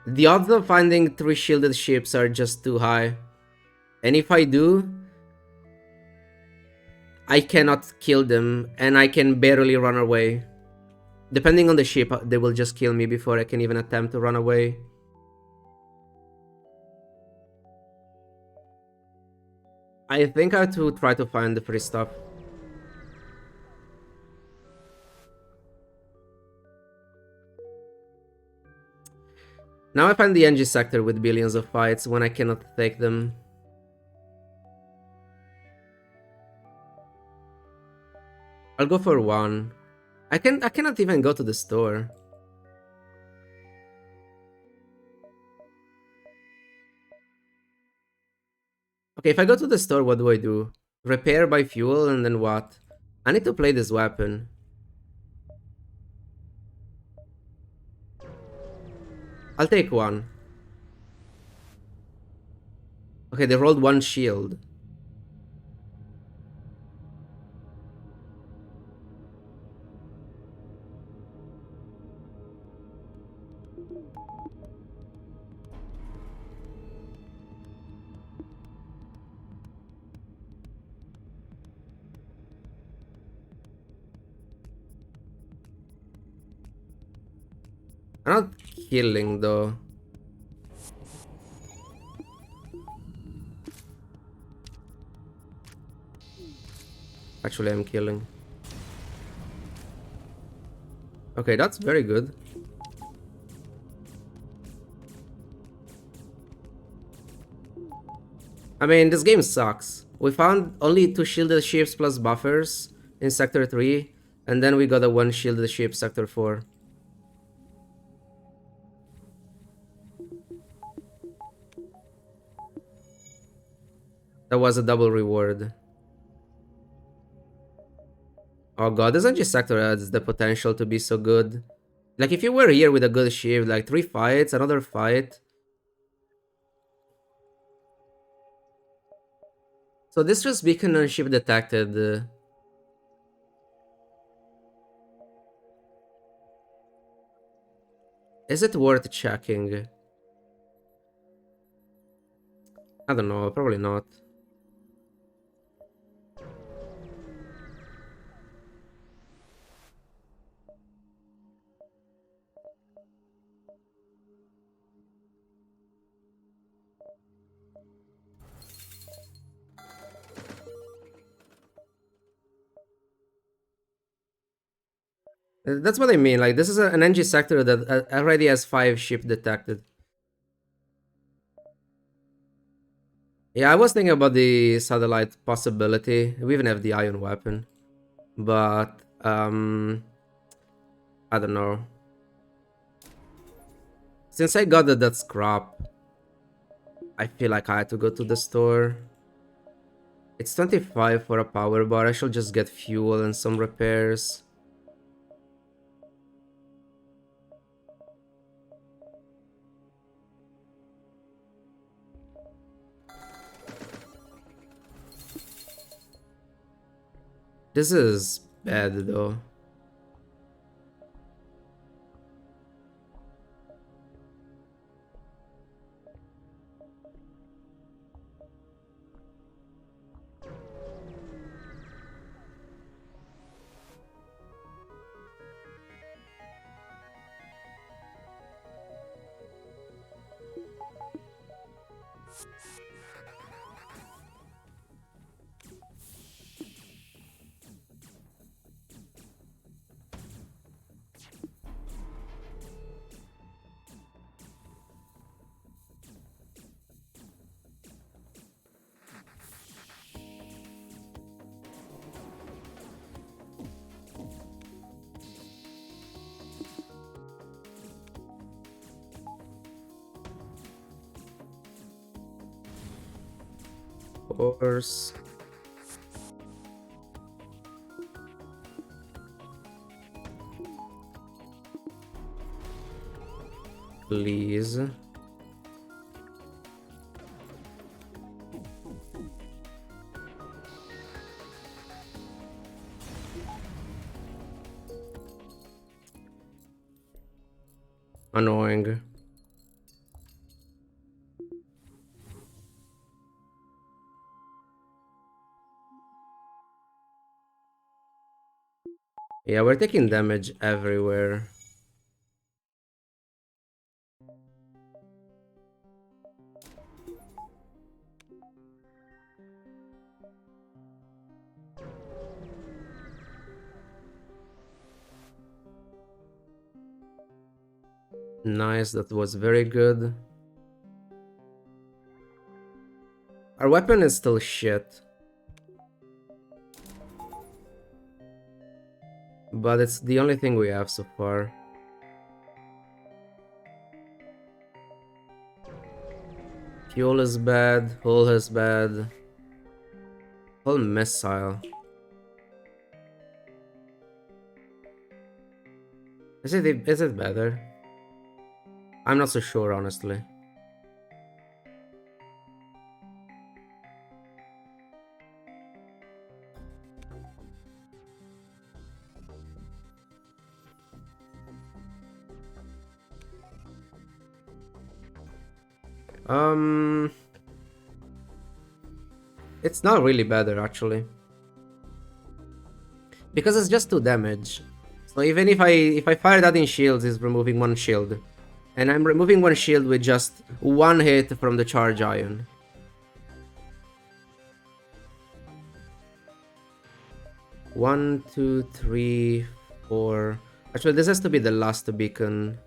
The odds of finding 3 shielded ships are just too high. And if I do, I cannot kill them, and I can barely run away. Depending on the ship, they will just kill me before I can even attempt to run away. I think I have to try to find the free stuff. Now I find the NG sector with billions of fights when I cannot take them. I'll go for 1. I cannot even go to the store. Okay, if I go to the store, what do I do? Repair, buy fuel, and then what? I need to play this weapon. I'll take 1. Okay, they rolled 1 shield. I'm not killing though. Actually, I'm killing. Okay, that's very good. I mean, this game sucks. We found only 2 shielded ships plus buffers in Sector 3, and then we got a 1 shielded ship Sector 4. That was a double reward. Oh god, this NG Sector has the potential to be so good. Like, if you were here with a good ship, like 3 fights, another fight. So this was beacon on ship detected. Is it worth checking? I don't know, probably not. That's what I mean, like, this is an NG sector that already has 5 ship detected. Yeah, I was thinking about the satellite possibility. We even have the ion weapon. But, I don't know. Since I got that scrap, I feel like I had to go to the store. It's 25 for a power bar. I should just get fuel and some repairs. This is bad though. Of course. Please. Annoying. Yeah, we're taking damage everywhere. Nice, that was very good. Our weapon is still shit. But it's the only thing we have so far. Fuel is bad, hull is bad. Hull missile. Is it better? I'm not so sure, honestly. It's not really better, actually. Because it's just 2 damage. So even if I fire that in shields, it's removing 1 shield. And I'm removing 1 shield with just 1 hit from the charge ion. 1, 2, 3, 4. Actually, this has to be the last beacon.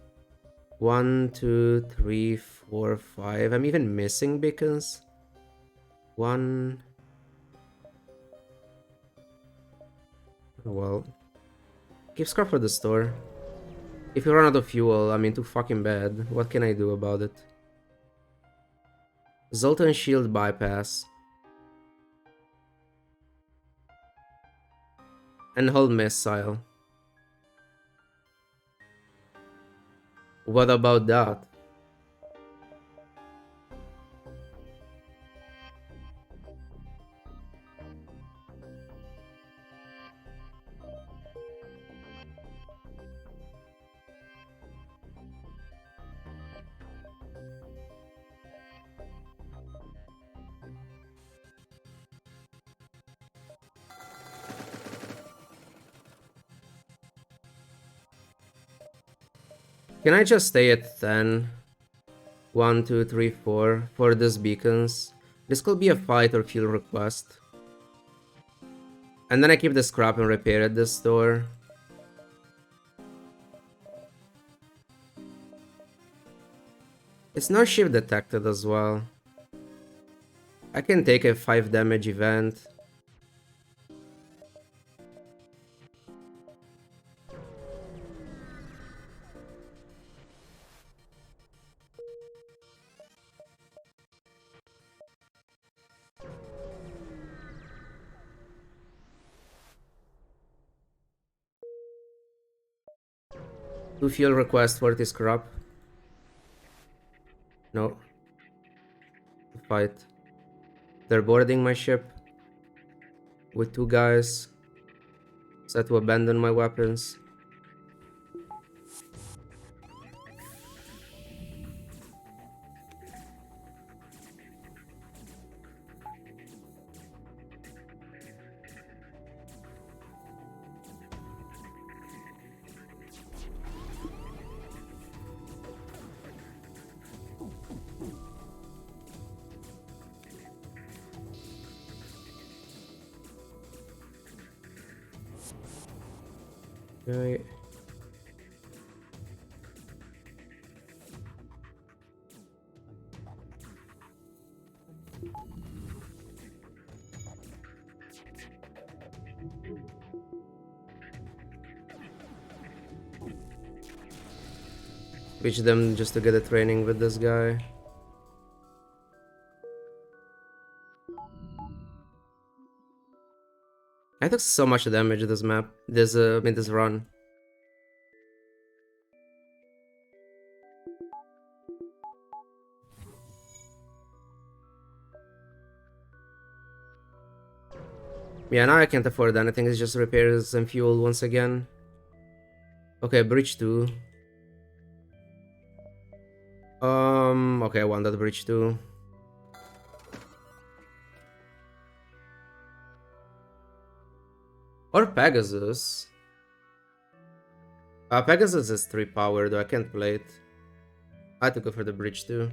1, 2, 3, 4, 5. I'm even missing beacons. 1. Well, keep scrap for the store. If you run out of fuel, I mean, too fucking bad. What can I do about it? Zoltan shield bypass. And hull missile. What about that? Can I just stay at 10? 1, 2, 3, 4 for these beacons. This could be a fight or fuel request. And then I keep the scrap and repair at this store. It's not shift detected as well. I can take a 5 damage event. Two fuel request for this scrap. No. Fight. They're boarding my ship. With 2 guys. Set to abandon my weapons. Okay. Reach them just to get a training with this guy. I took so much damage this map. This this run. Yeah, now I can't afford anything. It's just repairs and fuel once again. Okay, bridge 2. Okay, I want that bridge 2. Or Pegasus. Pegasus is 3 power, though I can't play it. I had to go for the bridge 2.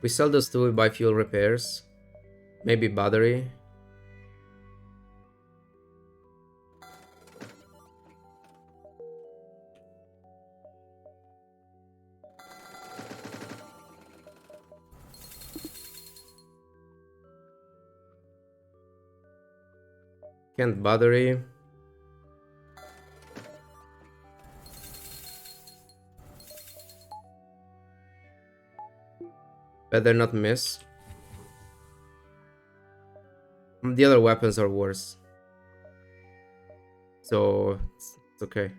We sell those 2, we buy fuel repairs. Maybe battery. Can't battery. Better not miss. The other weapons are worse. So, it's okay.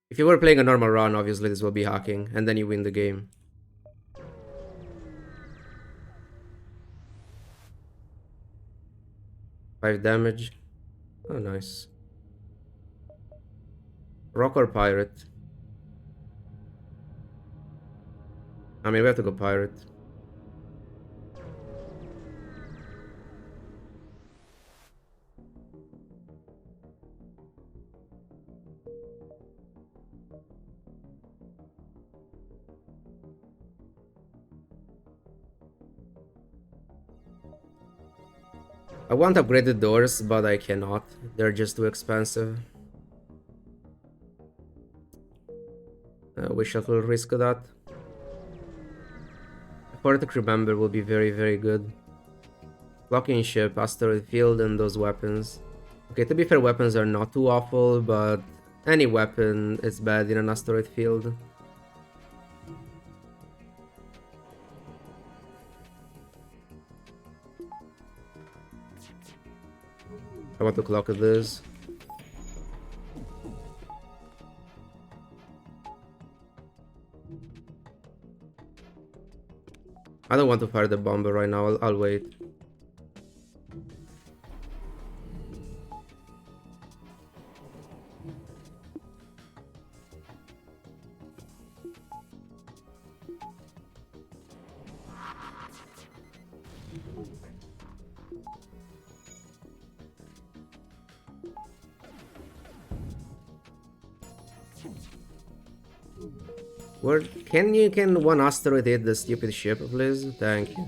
If you were playing a normal run, obviously this will be hacking, and then you win the game. Five damage. Oh, nice. Rock or pirate? I mean, we have to go pirate. I want upgraded doors, but I cannot. They're just too expensive. Wish I could risk that. Important to remember will be very, very good. Cloaking ship, asteroid field, and those weapons. Okay, to be fair, weapons are not too awful, but any weapon is bad in an asteroid field. I want to clock this. I don't want to fire the bomber right now, I'll wait. Where can one asteroid hit the stupid ship, please? Thank you.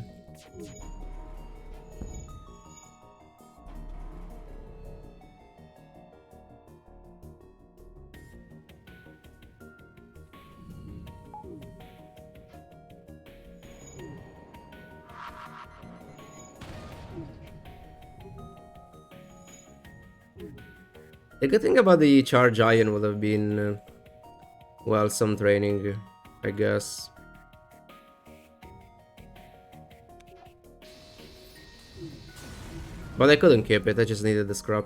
The good thing about the charge ion would have been, well, some training, I guess. But I couldn't keep it, I just needed the scrap.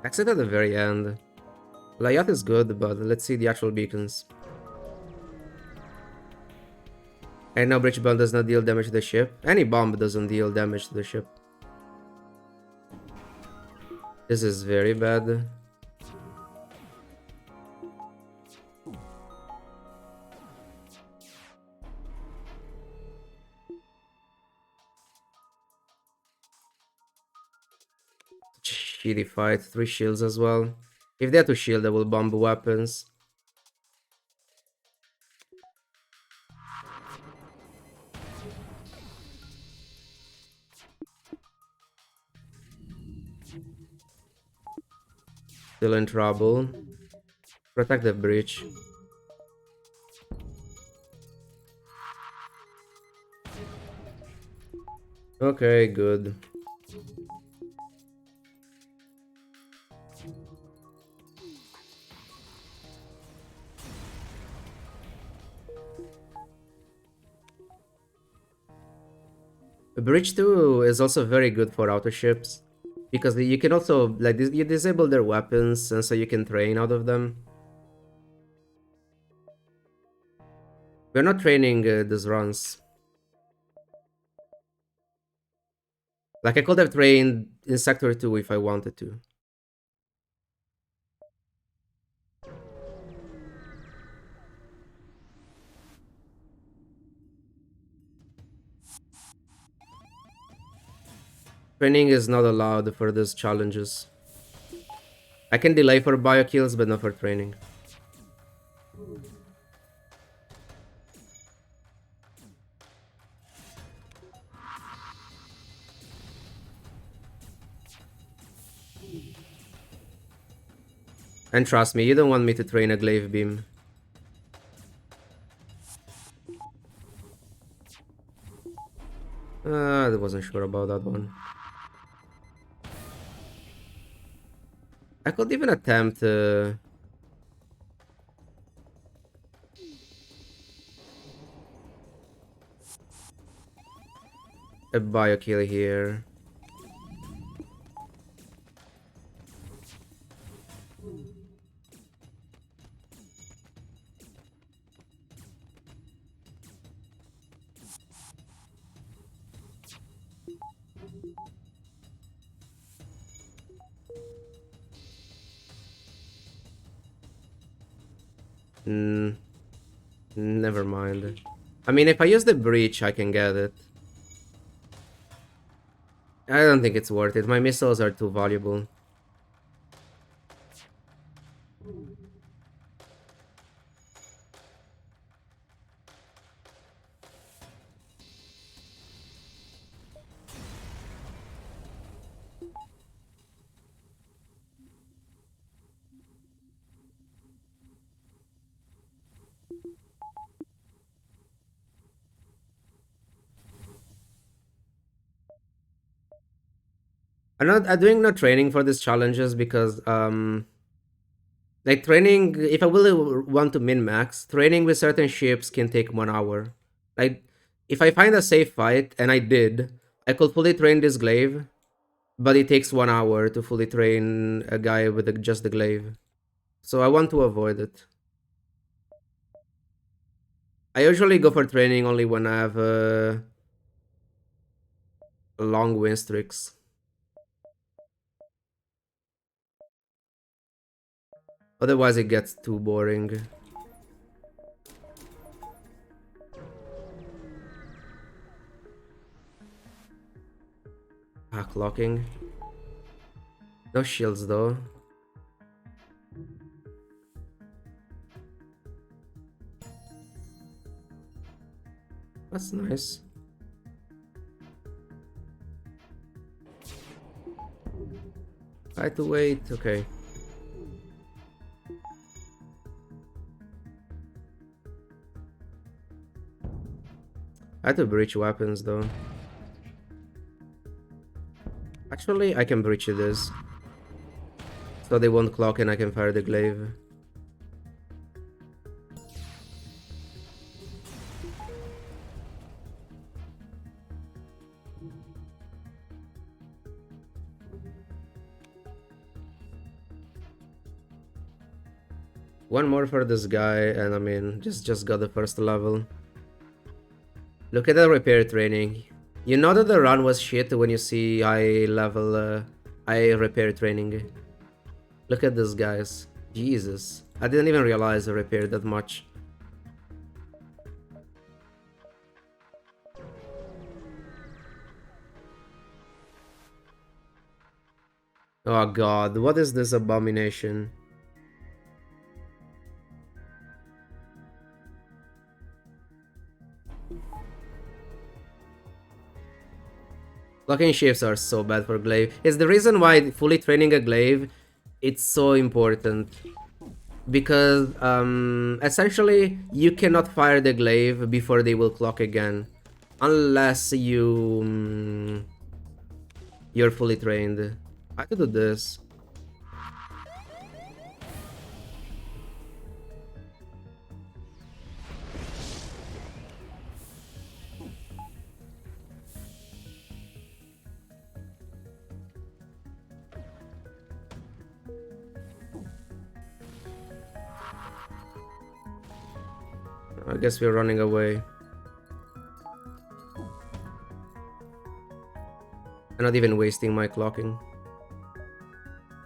Exit at the very end. Loadout is good, but let's see the actual beacons. And no bridge bomb does not deal damage to the ship. Any bomb doesn't deal damage to the ship. This is very bad. Shitty fight. 3 shields as well. If they have to shield, they will bomb weapons. Still in trouble. Protect the bridge. Okay, good. Bridge 2 is also very good for auto ships, because you can also, like, you disable their weapons, and so you can train out of them. We're not training these runs. Like, I could have trained in Sector 2 if I wanted to. Training is not allowed for these challenges. I can delay for biokills, but not for training. And trust me, you don't want me to train a glaive beam. I wasn't sure about that one. I could even attempt a biokill here. Never mind. I mean, if I use the breach, I can get it. I don't think it's worth it. My missiles are too valuable. I'm doing no training for these challenges because like training, if I really want to min max, training with certain ships can take 1 hour. Like if I find a safe fight, and I did, I could fully train this glaive, but it takes 1 hour to fully train a guy with just the glaive. So I want to avoid it. I usually go for training only when I have long win streaks. Otherwise it gets too boring. Ah, clocking. No shields though. That's nice. I had to wait, okay. I had to breach weapons though. Actually, I can breach this. So they won't clock and I can fire the glaive. One more for this guy, and I mean, just got the first level. Look at the repair training. You know that the run was shit when you see high level, high repair training. Look at this, guys. Jesus. I didn't even realize I repaired that much. Oh god, what is this abomination? Locking shifts are so bad for glaive. It's the reason why fully training a glaive, it's so important. Because essentially you cannot fire the glaive before they will clock again. Unless you're fully trained. I could do this. I guess we're running away. I'm not even wasting my clocking.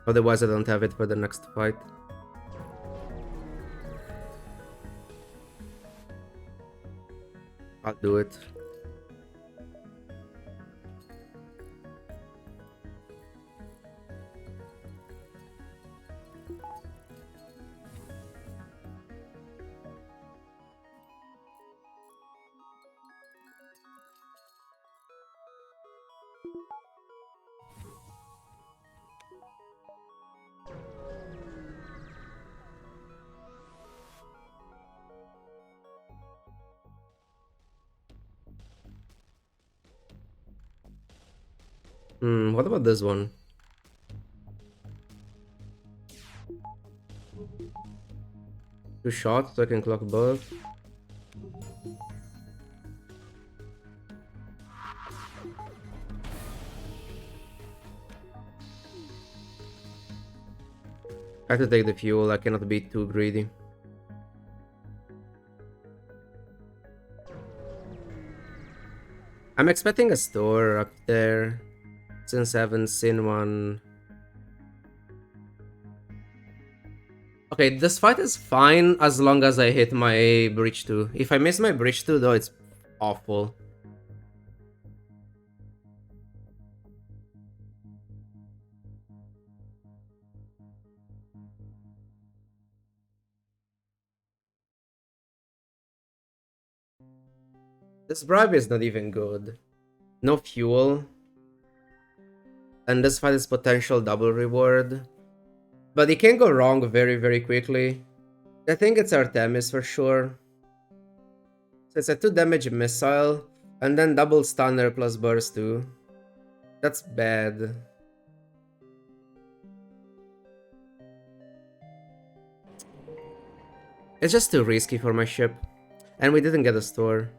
Otherwise I don't have it for the next fight. I'll do it. What about this one? Two shots so I can clock both. I have to take the fuel, I cannot be too greedy. I'm expecting a store up there, since I haven't seen one. Okay, this fight is fine as long as I hit my bridge 2. If I miss my bridge 2 though, it's awful. This bribe is not even good. No fuel. And this fight is potential double reward. But it can go wrong very, very quickly. I think it's Artemis for sure. So it's a 2 damage missile. And then double stunner plus burst 2. That's bad. It's just too risky for my ship. And we didn't get a store.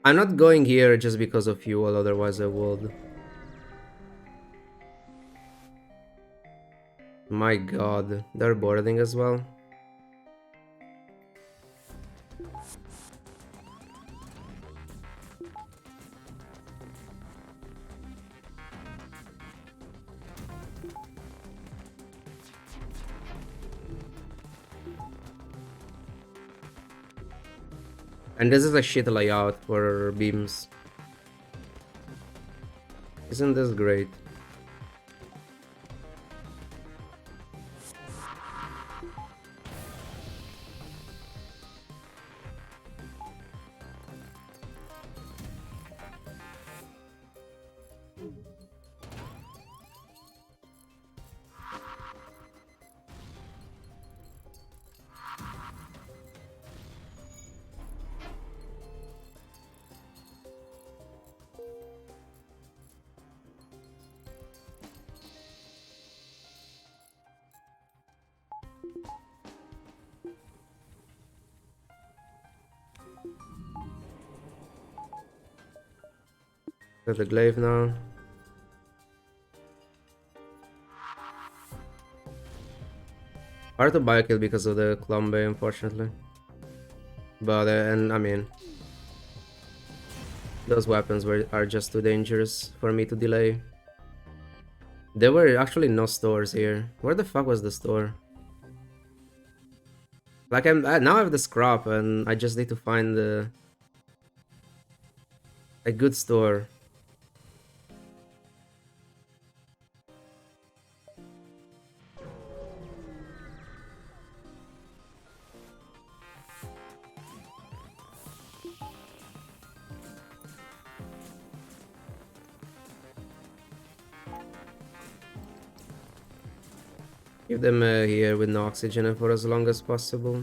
I'm not going here just because of fuel, otherwise I would. My god, they're boarding as well. And this is a shit layout for beams. Isn't this great? Got the glaive now. Hard to biokill because of the Clombe, unfortunately. But, and I mean, those weapons are just too dangerous for me to delay. There were actually no stores here. Where the fuck was the store? Like, now I have the scrap and I just need to find a good store. Keep them here with no oxygen for as long as possible.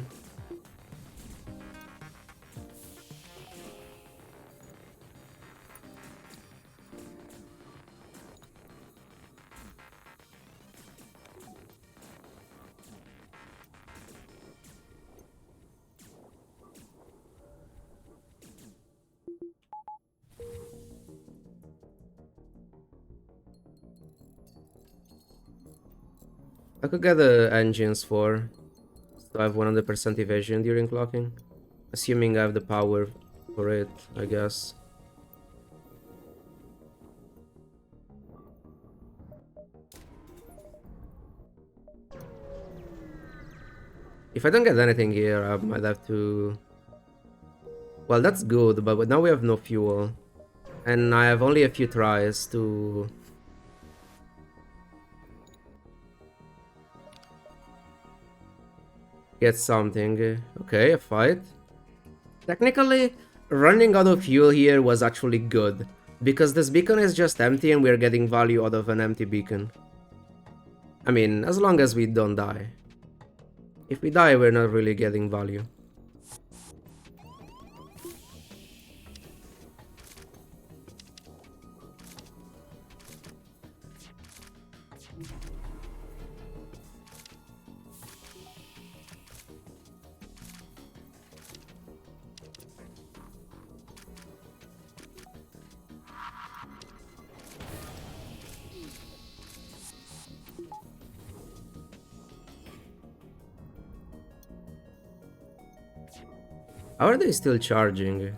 I could get the engines for, so I have 100% evasion during clocking. Assuming I have the power for it, I guess. If I don't get anything here, I might have to... Well, that's good, but now we have no fuel. And I have only a few tries to... get something. Okay, a fight. Technically, running out of fuel here was actually good, because this beacon is just empty and we're getting value out of an empty beacon. I mean, as long as we don't die. If we die, we're not really getting value. How are they still charging?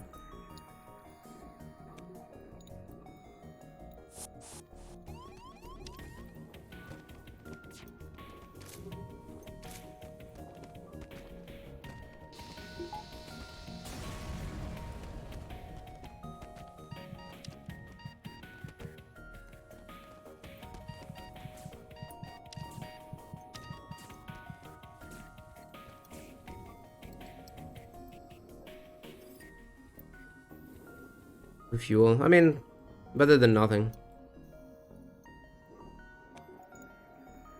Fuel. I mean, better than nothing.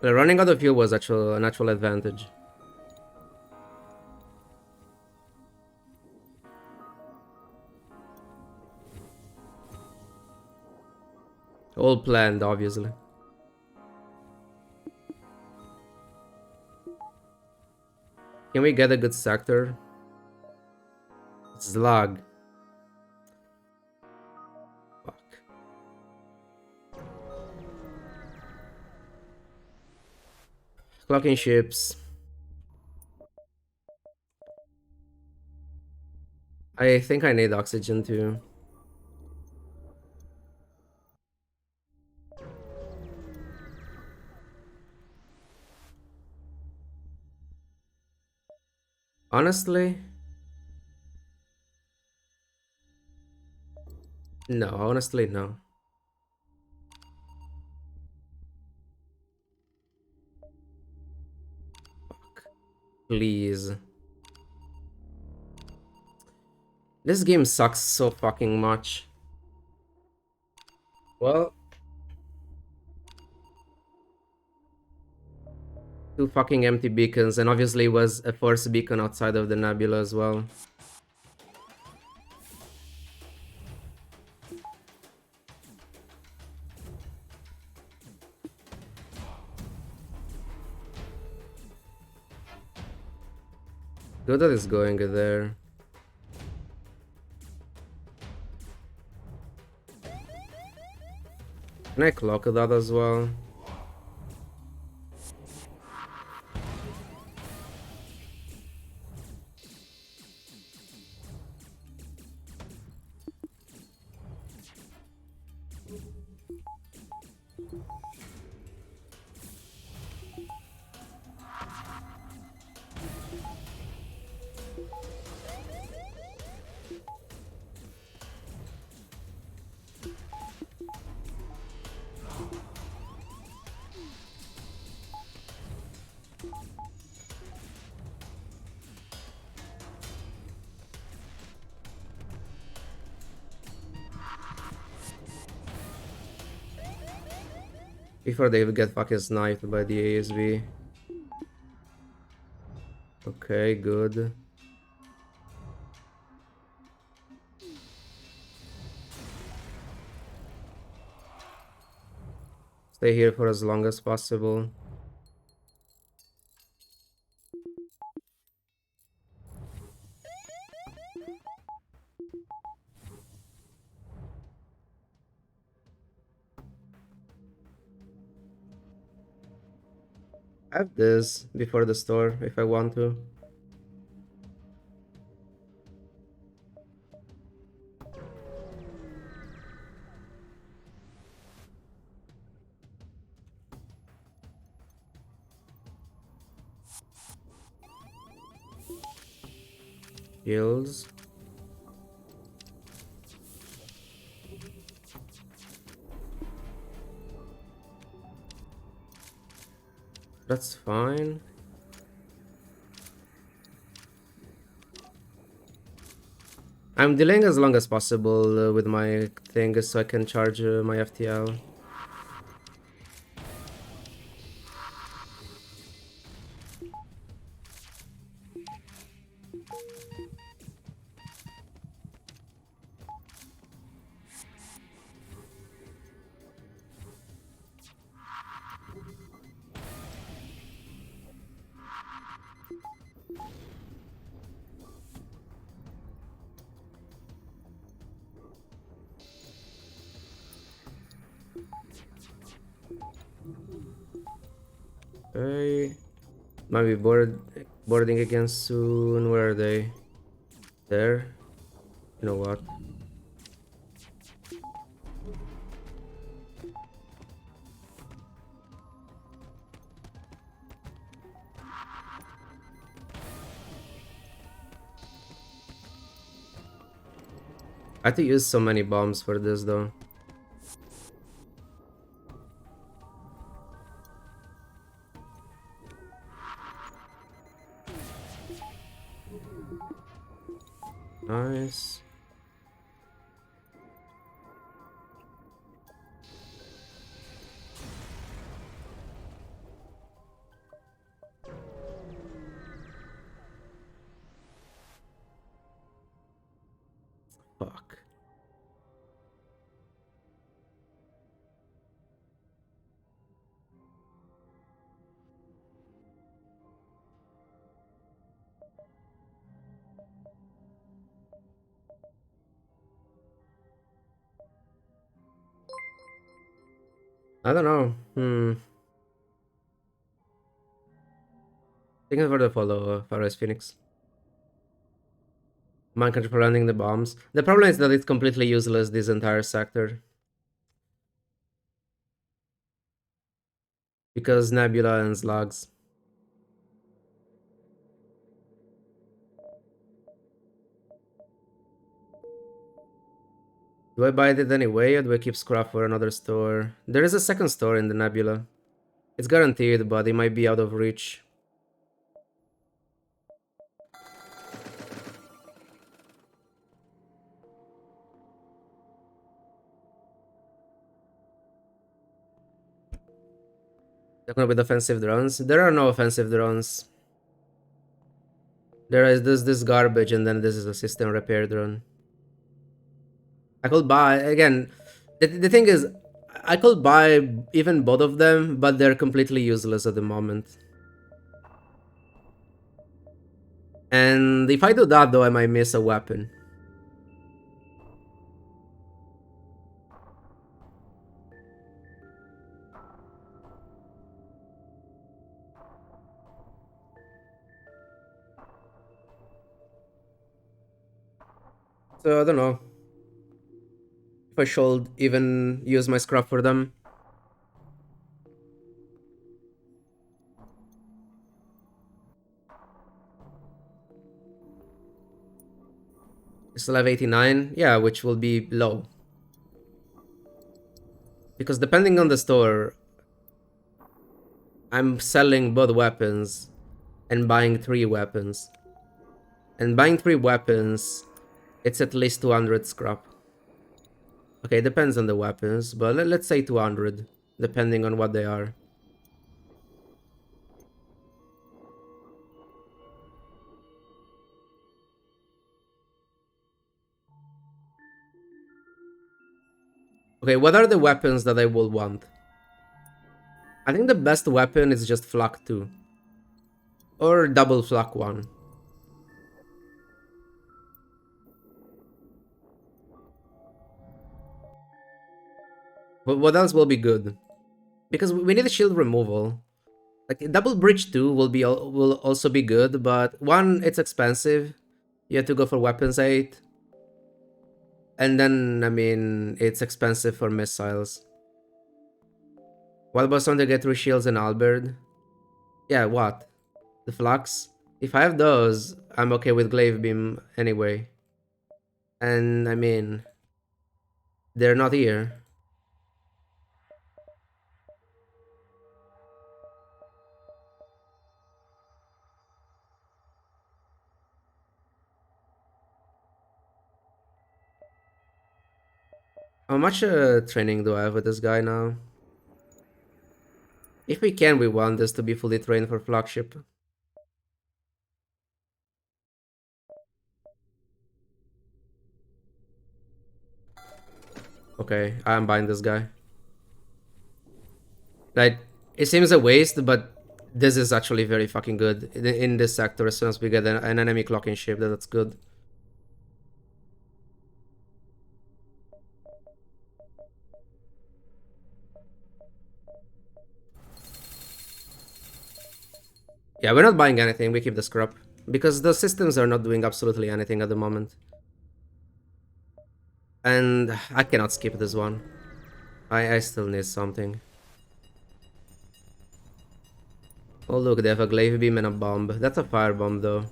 The running out of fuel was an actual advantage. All planned, obviously. Can we get a good sector? Zlag. Fuck. Clocking ships. I think I need oxygen too. Honestly? No, honestly, no. Fuck. Please. This game sucks so fucking much. Well, 2 fucking empty beacons, and obviously was a force beacon outside of the Nebula as well. Good that it's going there. Can I clock that as well? Before they would get fucking sniped by the ASV. Okay, good. Stay here for as long as possible. I have this before the store if I want to. Heals. That's fine. I'm delaying as long as possible with my thing so I can charge my FTL. Okay. Might be boarding again soon. Where are they? There. You know what? I had to use so many bombs for this though. Nice. Fuck. I don't know. Thinking for the follow Far West Phoenix. Mind control for landing the bombs. The problem is that it's completely useless, this entire sector. Because Nebula and slugs. Do I buy it anyway, or do I keep scrap for another store? There is a second store in the Nebula. It's guaranteed, but it might be out of reach. They're gonna be offensive drones. There are no offensive drones. There is this garbage, and then this is a system repair drone. I could buy again. The thing is, I could buy even both of them, but they're completely useless at the moment. And if I do that, though, I might miss a weapon. So I don't know if I should even use my scrap for them. I still have 89, yeah, which will be low. Because depending on the store, I'm selling both weapons and buying 3 weapons. And buying 3 weapons, it's at least 200 scrap. Okay, it depends on the weapons, but let's say 200, depending on what they are. Okay, what are the weapons that I will want? I think the best weapon is just Flak 2. Or double Flak 1. But what else will be good? Because we need a shield removal. Like double bridge 2 will also be good, but 1, it's expensive. You have to go for weapons 8. And then, I mean, it's expensive for missiles. What about something to get through shields and Albert? Yeah, what? The Flux? If I have those, I'm okay with Glaive Beam anyway. And, I mean, they're not here. How much training do I have with this guy now? If we can, we want this to be fully trained for Flagship. Okay, I'm buying this guy. Like, it seems a waste, but this is actually very fucking good. In this sector, as soon as we get an enemy clocking ship, that's good. Yeah, we're not buying anything, we keep the scrap. Because the systems are not doing absolutely anything at the moment. And I cannot skip this one. I still need something. Oh look, they have a glaive beam and a bomb. That's a fire bomb though.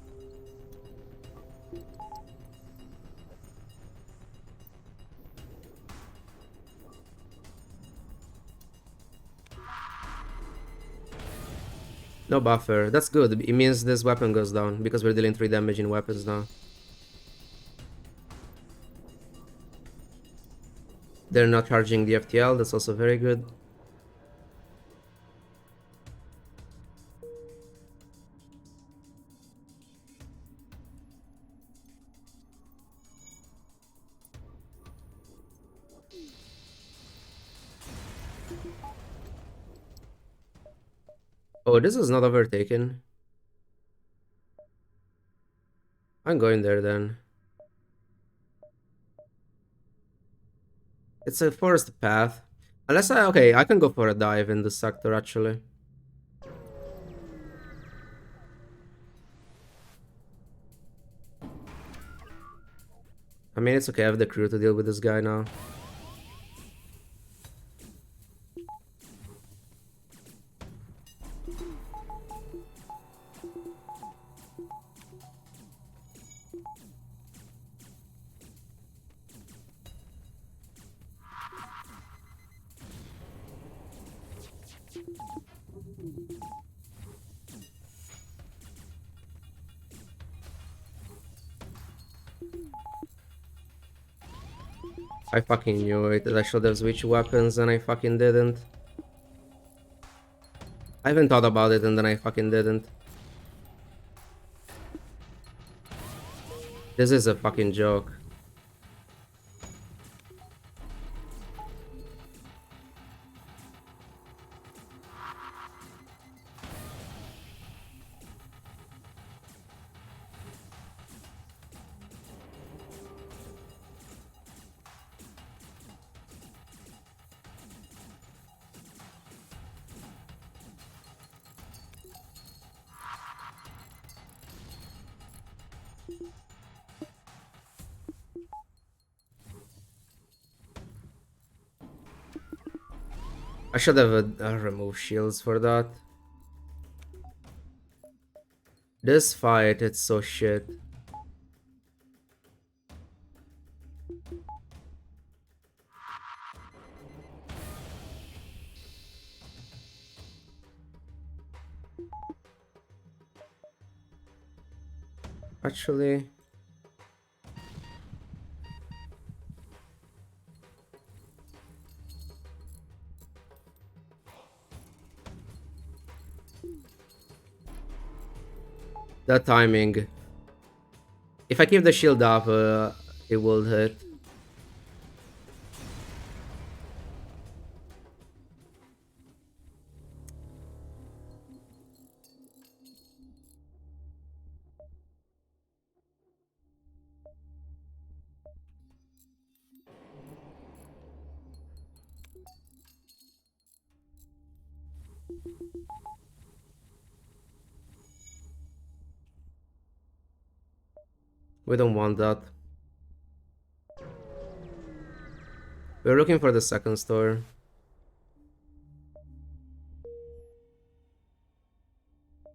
No buffer. That's good. It means this weapon goes down because we're dealing 3 damage in weapons now. They're not charging the FTL. That's also very good. Oh, this is not overtaken. I'm going there then. It's a forced path. Unless okay, I can go for a dive in this sector actually. I mean, it's okay, I have the crew to deal with this guy now. I fucking knew it, that I should have switched weapons and I fucking didn't. I even thought about it and then I fucking didn't. This is a fucking joke. I should have removed shields for that. This fight, it's so shit. Actually, that timing. If I keep the shield up, it will hit. We don't want that. We're looking for the second store.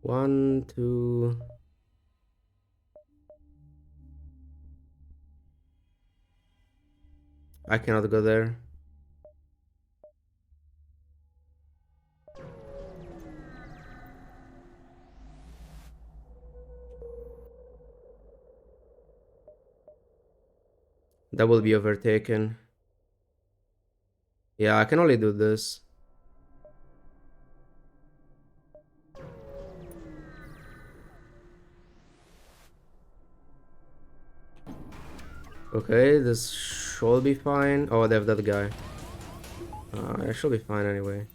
One, two. I cannot go there. That will be overtaken. Yeah, I can only do this. Okay, this should be fine. Oh, they have that guy. I should be fine anyway.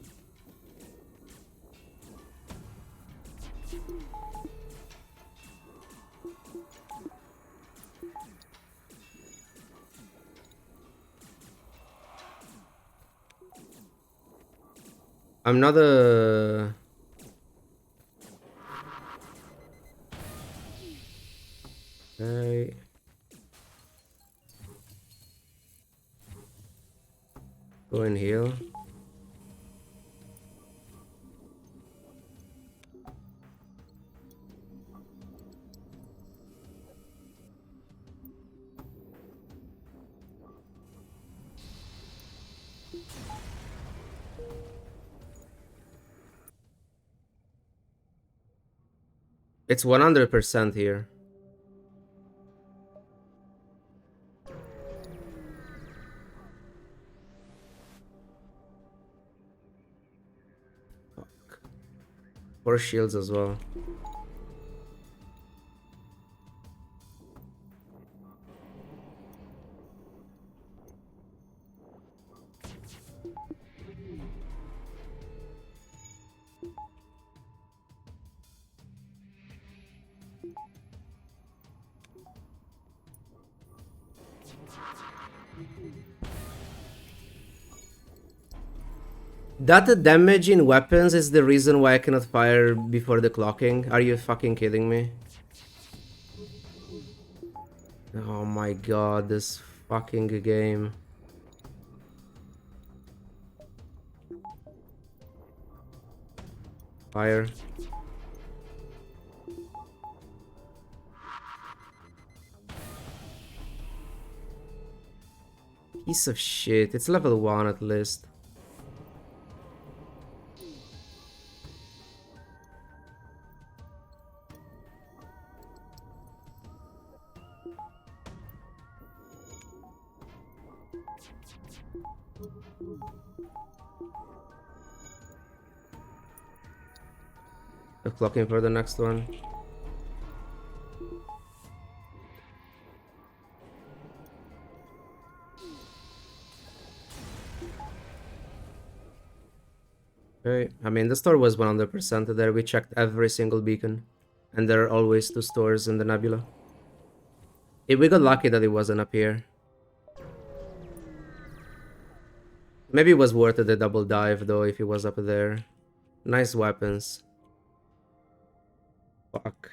I'm not a... Okay. Go and heal. It's 100% here. Fuck. 4 shields as well. That damage in weapons is the reason why I cannot fire before the clocking. Are you fucking kidding me? Oh my god, this fucking game. Fire. Piece of shit. It's level 1 at least. I'm clocking for the next one. Okay, I mean the store was 100% there. We checked every single beacon. And there are always 2 stores in the Nebula. We got lucky that it wasn't up here. Maybe it was worth it, the double dive though if it was up there. Nice weapons. Fuck.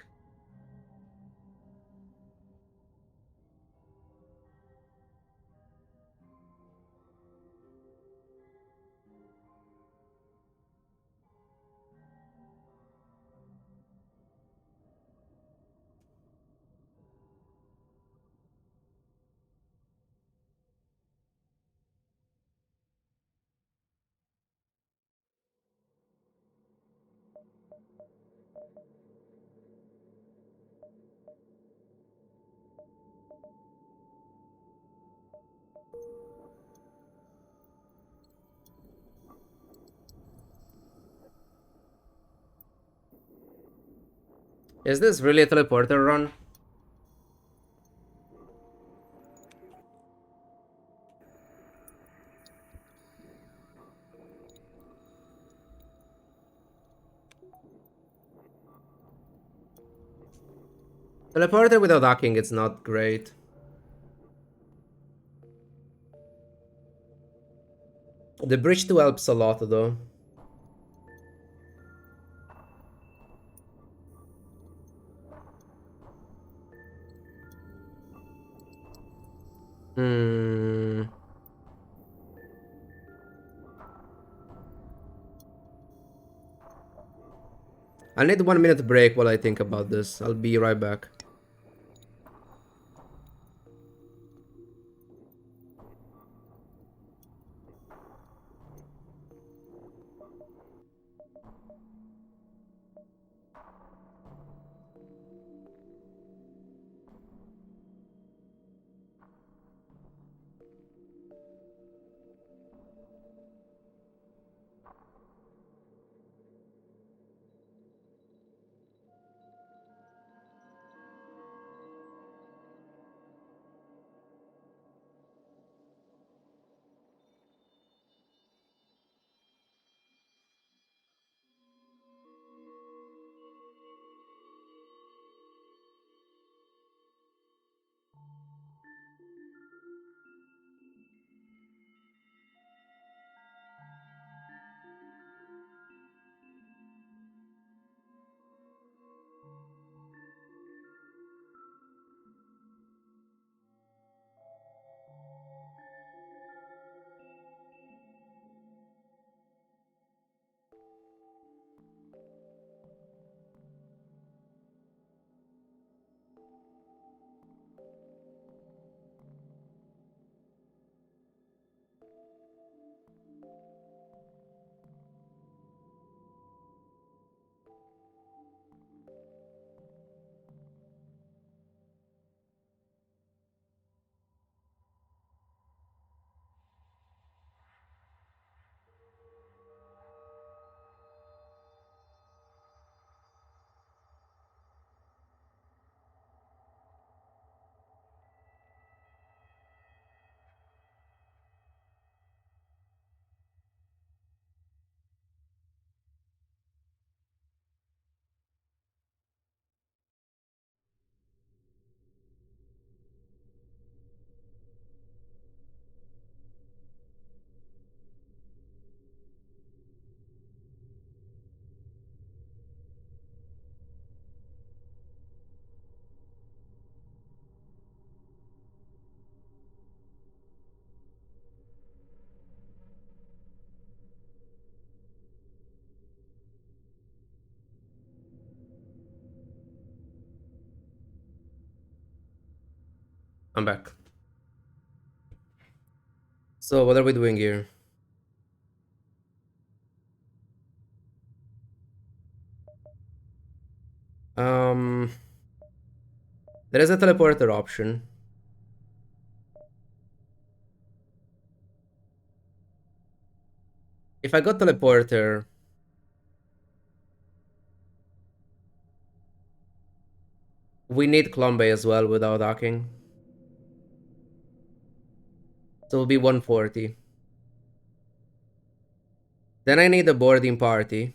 Is this really a teleporter run? Teleporter without hacking, it's not great. The bridge 2 helps a lot though. Hmm. I need 1 minute break while I think about this. I'll be right back. I'm back. So what are we doing here? Um, there is a teleporter option. If I got teleporter, we need Klombe as well without hacking. So it'll be 140. Then I need a boarding party.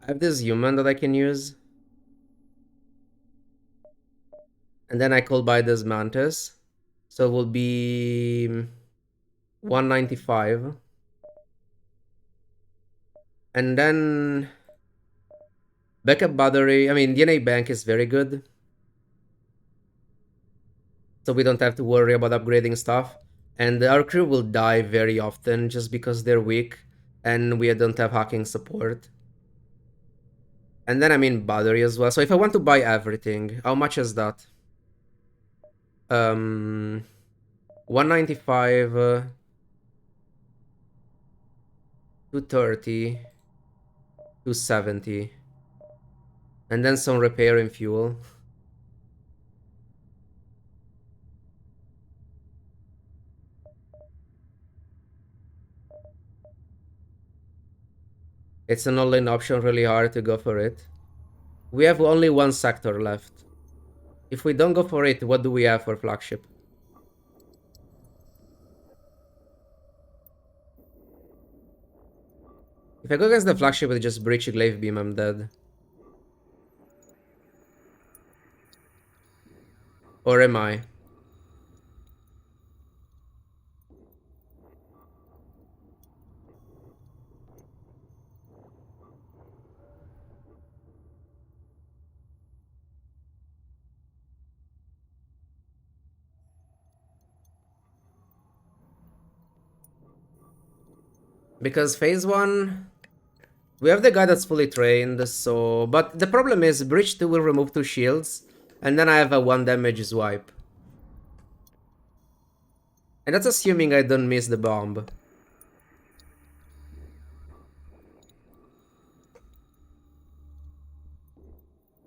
I have this human that I can use. And then I could buy this mantis. So it will be 195. And then backup battery. I mean, DNA bank is very good. So we don't have to worry about upgrading stuff. And our crew will die very often just because they're weak and we don't have hacking support. And then I mean battery as well. So if I want to buy everything, how much is that? 195, 230, 270. And then some repair and fuel. It's an all-in option, really hard to go for it. We have only one sector left. If we don't go for it, what do we have for Flagship? If I go against the Flagship with just Breach Glaive Beam, I'm dead. Or am I? Because phase 1, we have the guy that's fully trained, so... But the problem is, Breach 2 will remove 2 shields, and then I have a 1 damage swipe. And that's assuming I don't miss the bomb.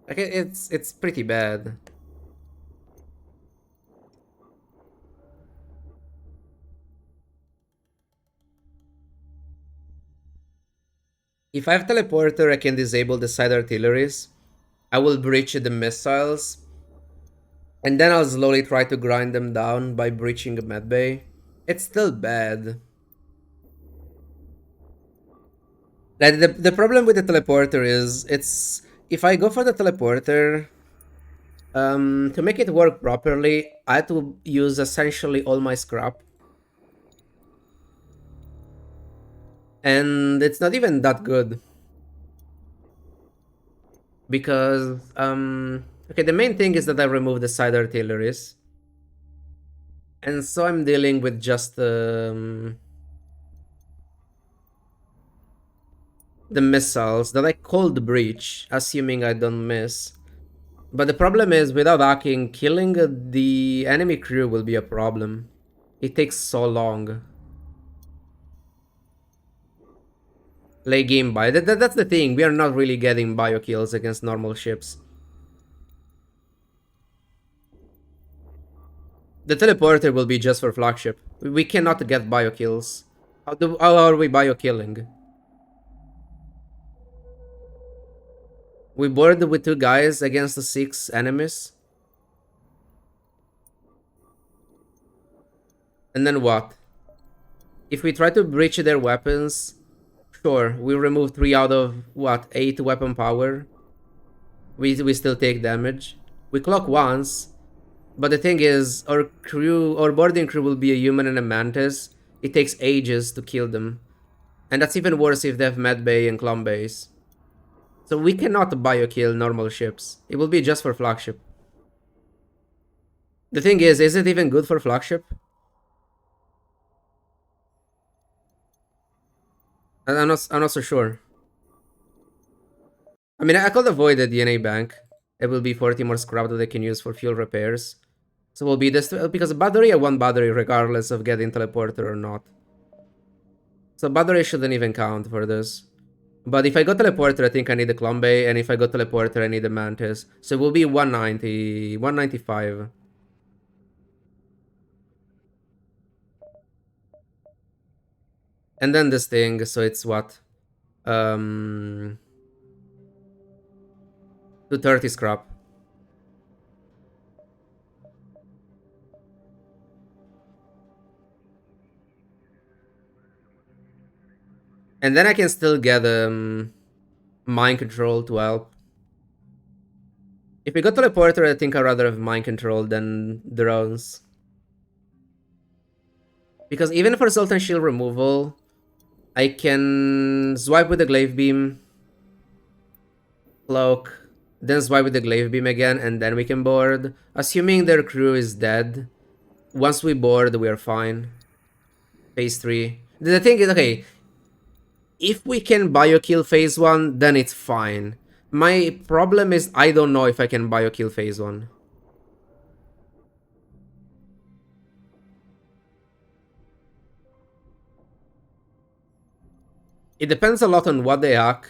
Like, it's pretty bad. If I have teleporter, I can disable the side artilleries. I will breach the missiles. And then I'll slowly try to grind them down by breaching a medbay. It's still bad. Like the problem with the teleporter is it's if I go for the teleporter, to make it work properly, I have to use essentially all my scrap. And it's not even that good. Because okay, the main thing is that I remove the side artilleries. And so I'm dealing with just the missiles that I cold breach, assuming I don't miss. But the problem is, without hacking, killing the enemy crew will be a problem. It takes so long. Late game buy. That's the thing, we are not really getting biokills against normal ships. The teleporter will be just for Flagship. We cannot get biokills. How are we biokilling? We board with 2 guys against the 6 enemies. And then what? If we try to breach their weapons, sure, we remove 3 out of, what, 8 weapon power. We still take damage. We clock once, but the thing is, our boarding crew will be a human and a mantis. It takes ages to kill them. And that's even worse if they have medbay and clone base. So we cannot biokill normal ships. It will be just for Flagship. The thing is it even good for Flagship? I'm not so sure. I mean, I could avoid the DNA bank It will be 40 more scrap that they can use for fuel repairs. So we'll be this because battery or one battery regardless of getting teleporter or not. So battery shouldn't even count for this. But if I go teleporter, I think I need the Klombe, and if I go teleporter, I need the Mantis. So it will be 190, 195. And then this thing, so it's what? 230 scrap. And then I can still get mind control to help. If we go teleporter, I think I'd rather have mind control than drones. Because even for Zoltan shield removal, I can swipe with the glaive beam, cloak, then swipe with the glaive beam again, and then we can board. Assuming their crew is dead, once we board, we are fine. Phase 3. The thing is, okay, if we can biokill phase 1, then it's fine. My problem is I don't know if I can biokill phase 1. It depends a lot on what they hack,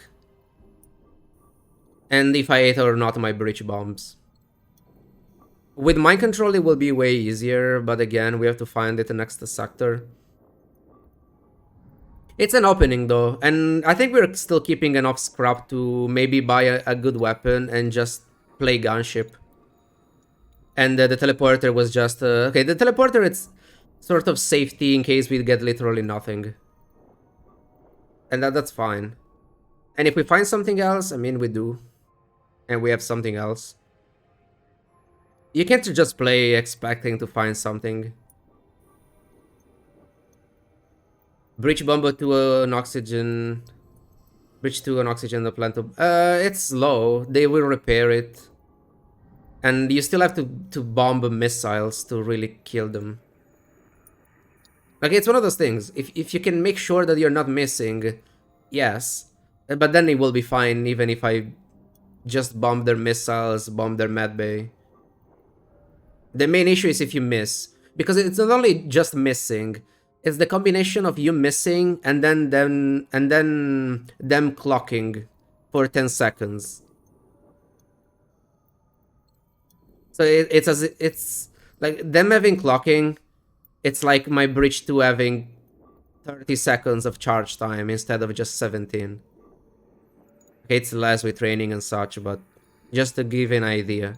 and if I ate or not my breach bombs. With mind control it will be way easier, but again, we have to find it next to sector. It's an opening though, and I think we're still keeping enough scrap to maybe buy a good weapon and just play gunship. And the teleporter was just... okay, the teleporter, it's sort of safety in case we get literally nothing. And that's fine. And if we find something else, I mean, we do. And we have something else. You can't just play expecting to find something. Breach bomber to an oxygen... Breach to an oxygen, the plant to... it's low. They will repair it. And you still have to bomb missiles to really kill them. Like, it's one of those things. If you can make sure that you're not missing, yes. But then it will be fine, even if I just bomb their missiles, bomb their medbay. The main issue is if you miss. Because it's not only just missing, it's the combination of you missing and then them clocking for 10 seconds. So it's like them having clocking, it's like my bridge 2 having 30 seconds of charge time instead of just 17. Okay, it's less with training and such, but just to give an idea.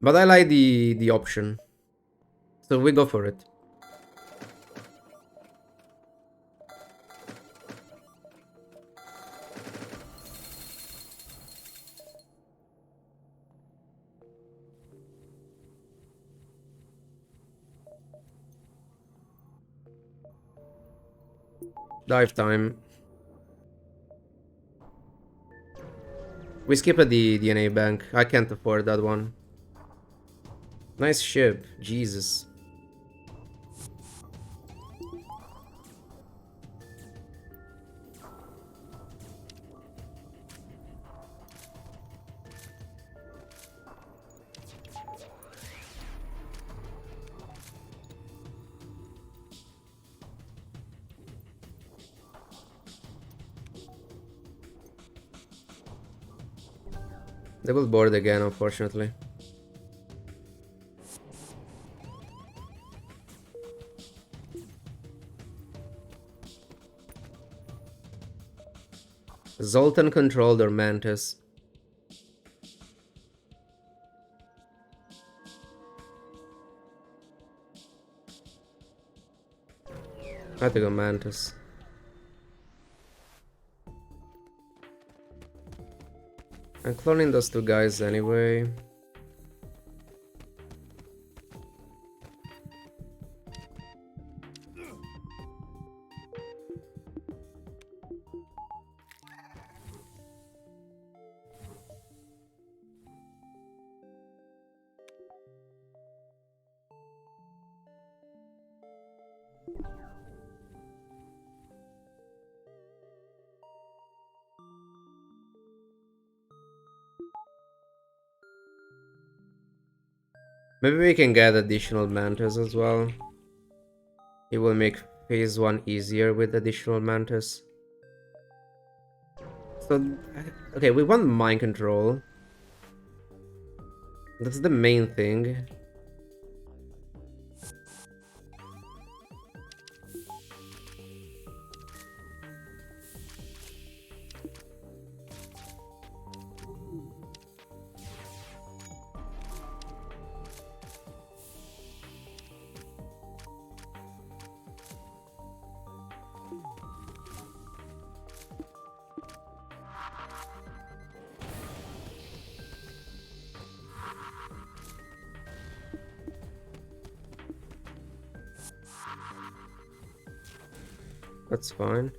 But I like the option. So we go for it. Dive time. We skip the DNA bank. I can't afford that one. Nice ship. Jesus. They will board again, unfortunately. Zoltan controlled or Mantis. I have to go Mantis. I'm cloning those two guys anyway. Maybe we can get additional mantas as well. It will make phase 1 easier with additional mantas. So, okay, we want mind control. That's the main thing. That's fine.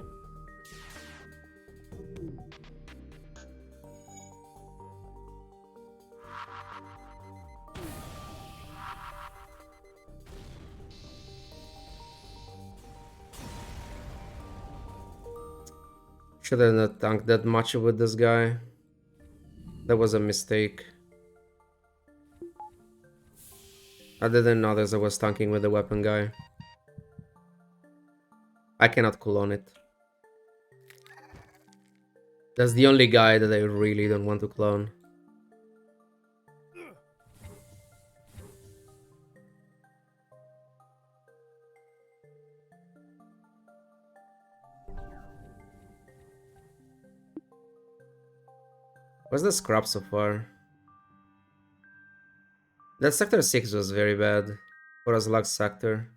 Should have not tanked that much with this guy. That was a mistake. I didn't notice I was tanking with the weapon guy. I cannot clone it. That's the only guy that I really don't want to clone. What's the scrap so far? That sector 6 was very bad for us last sector.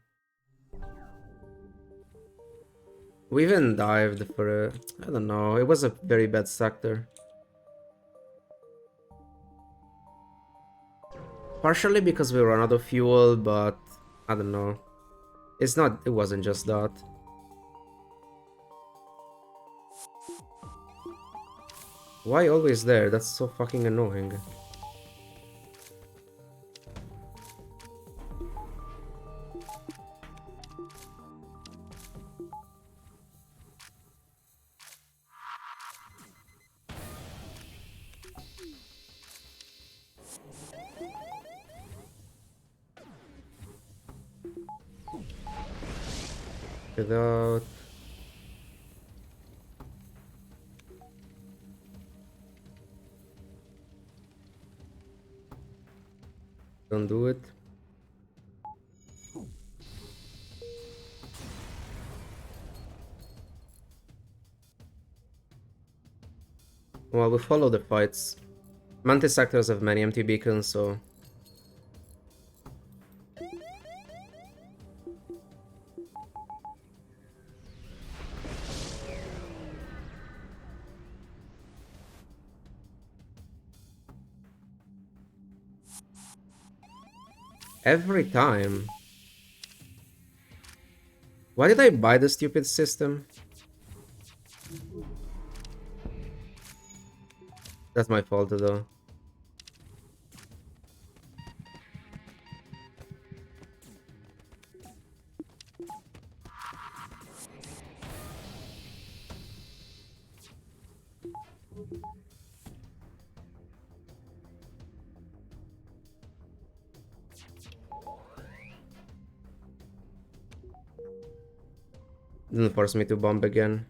We even dived for a... I don't know, it was a very bad sector. Partially because we ran out of fuel, but I don't know. It wasn't just that. Why always there? That's so fucking annoying. Without... Don't do it. Well, we follow the fights. Mantis sectors have many empty beacons, so... Every time. Why did I buy the stupid system? That's my fault though. Didn't force me to bomb again.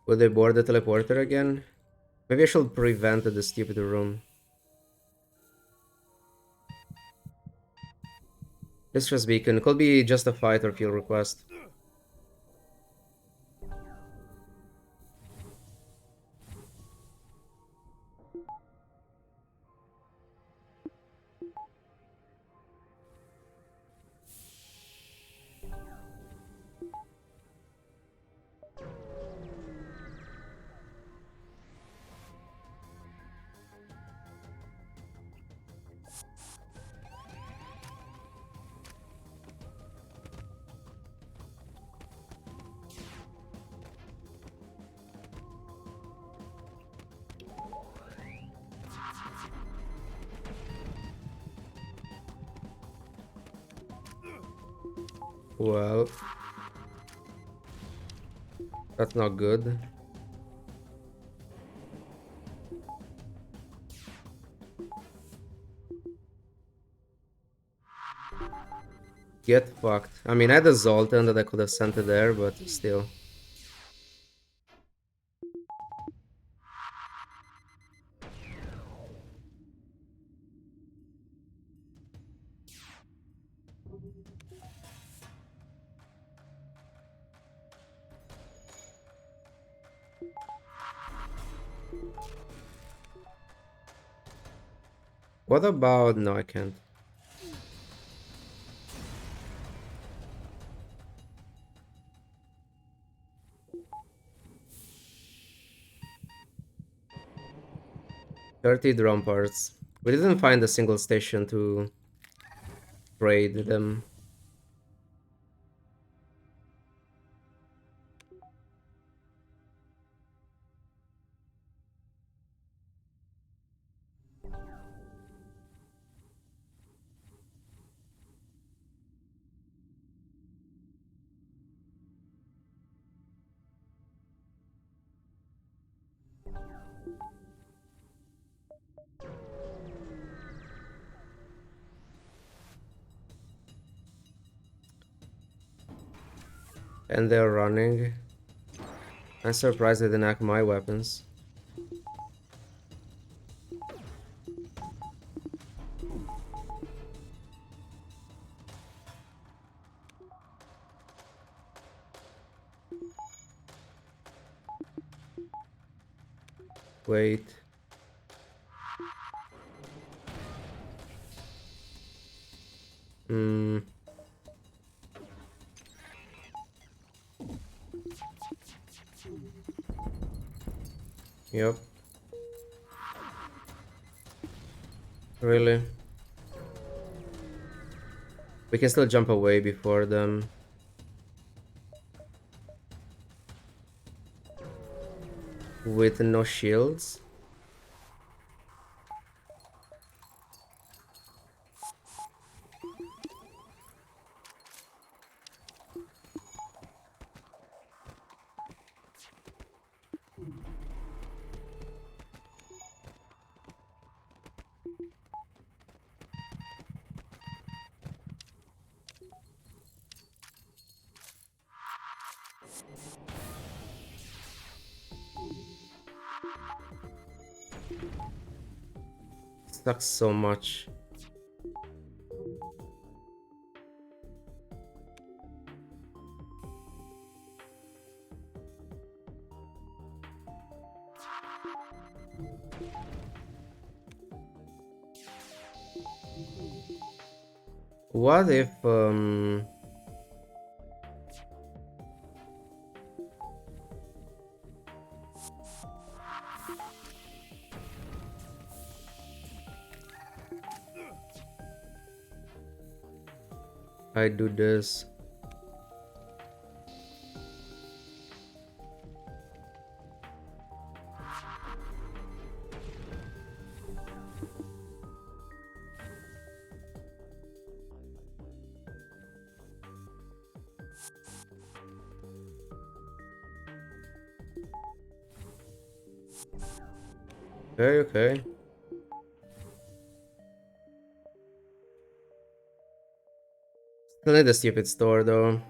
Will they board the teleporter again? Maybe I should prevent the stupid room. Distress beacon could be just a fight or fuel request. Well, that's not good. Get fucked. I mean, I had a Zoltan that I could have sent it there, but still. What about... No, I can't. $30 drum parts. We didn't find a single station to trade them. And they're running. I'm surprised they didn't hack my weapons. Wait. Hmm. Yep. Really? We can still jump away before them. With no shields? Sucks so much. What if I do this? Okay, okay. Still need a stupid store though.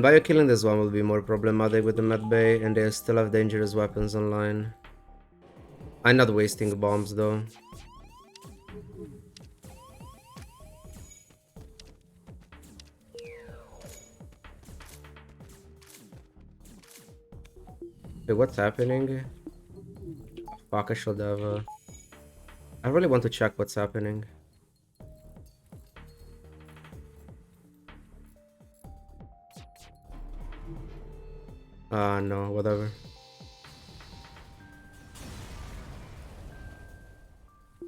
Biokilling this one will be more problematic with the med bay, and they still have dangerous weapons online. I'm not wasting bombs though. Wait, what's happening? Fuck, I should have... I really want to check what's happening. No, whatever.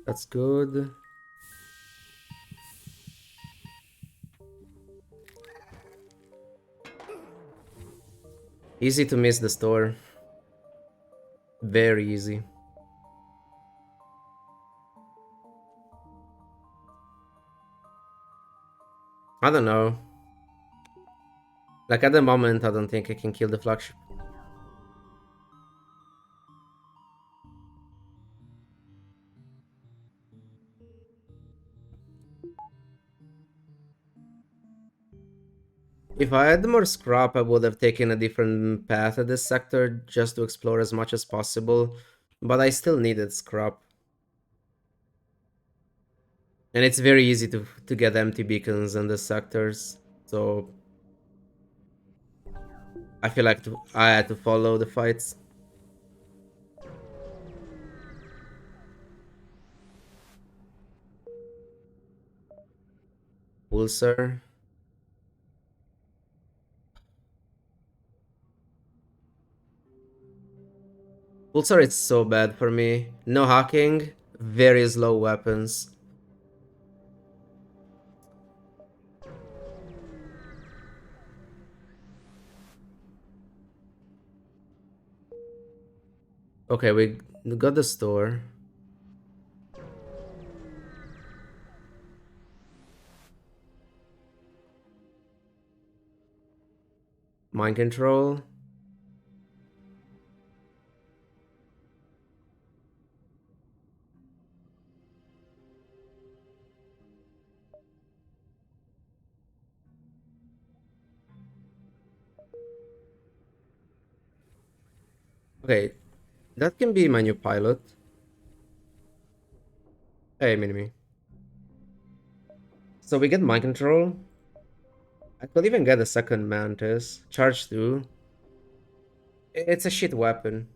That's good. Easy to miss the store. Very easy. I don't know. Like at the moment, I don't think I can kill the flagship. If I had more scrap, I would have taken a different path at this sector just to explore as much as possible. But I still needed scrap. And it's very easy to get empty beacons in the sectors. So I feel like I had to follow the fights. Pulsar. Pulsar is so bad for me. No hacking, very slow weapons. Okay, we got the store. Mind control. Okay, that can be my new pilot. Hey, mini. So we get mind control. I could even get a second mantis. Charge 2. It's a shit weapon.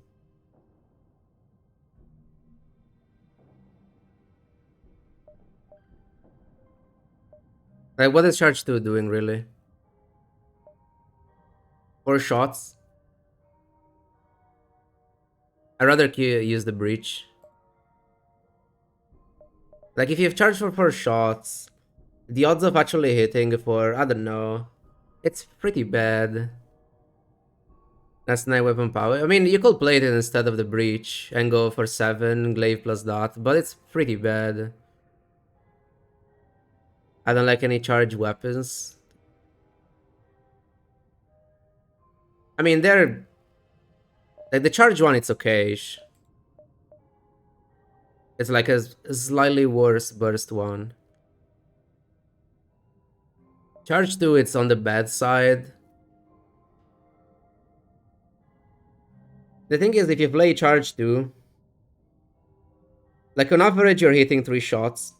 Like, what is charge 2 doing, really? 4 shots? I'd rather use the breach. Like, if you've charged for 4 shots, the odds of actually hitting for, I don't know, it's pretty bad. That's 9 weapon power. I mean, you could play it instead of the breach and go for 7 glaive plus that, but it's pretty bad. I don't like any charge weapons. I mean, they're like the charge one, it's okay-ish. It's like a slightly worse burst one. Charge 2, it's on the bad side. The thing is, if you play charge 2, like on average, you're hitting 3 shots.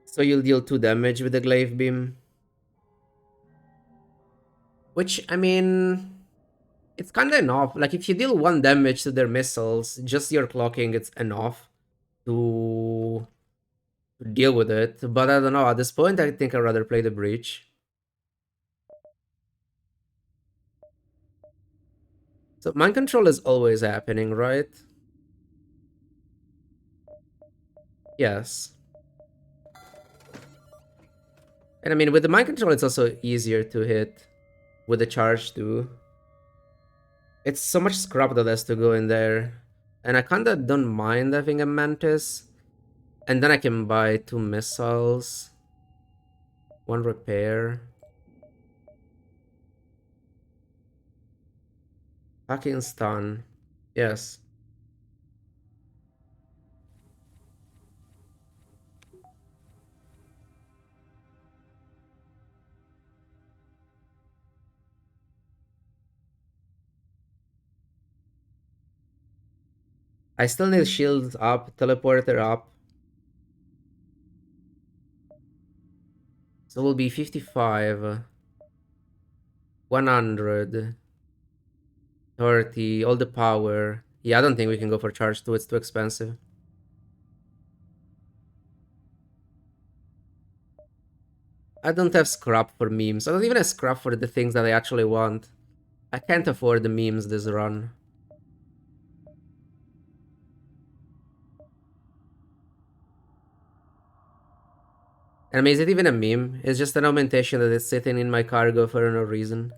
So you'll deal 2 damage with the glaive beam. Which, I mean, it's kind of enough. Like, if you deal 1 damage to their missiles, just your clocking, it's enough to deal with it. But I don't know, at this point, I think I'd rather play the breach. So mind control is always happening, right? Yes. And I mean, with the mind control, it's also easier to hit with the charge too. It's so much scrap that has to go in there. And I kinda don't mind having a mantis. And then I can buy 2 missiles. 1 repair. Fucking stun. Yes. I still need shield up, teleporter up. So we'll be 55. 100. 30. All the power. Yeah, I don't think we can go for charge 2. It's too expensive. I don't have scrap for memes. I don't even have scrap for the things that I actually want. I can't afford the memes this run. And I mean, is it even a meme? It's just an augmentation that is sitting in my cargo for no reason.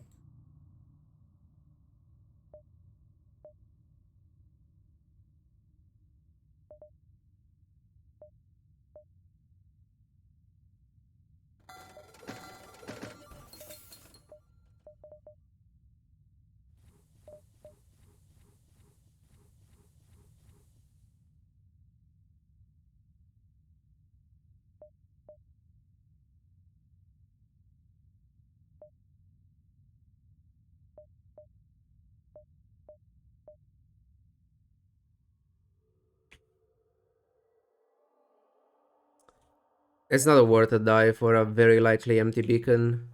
It's not worth a die for a very likely empty beacon.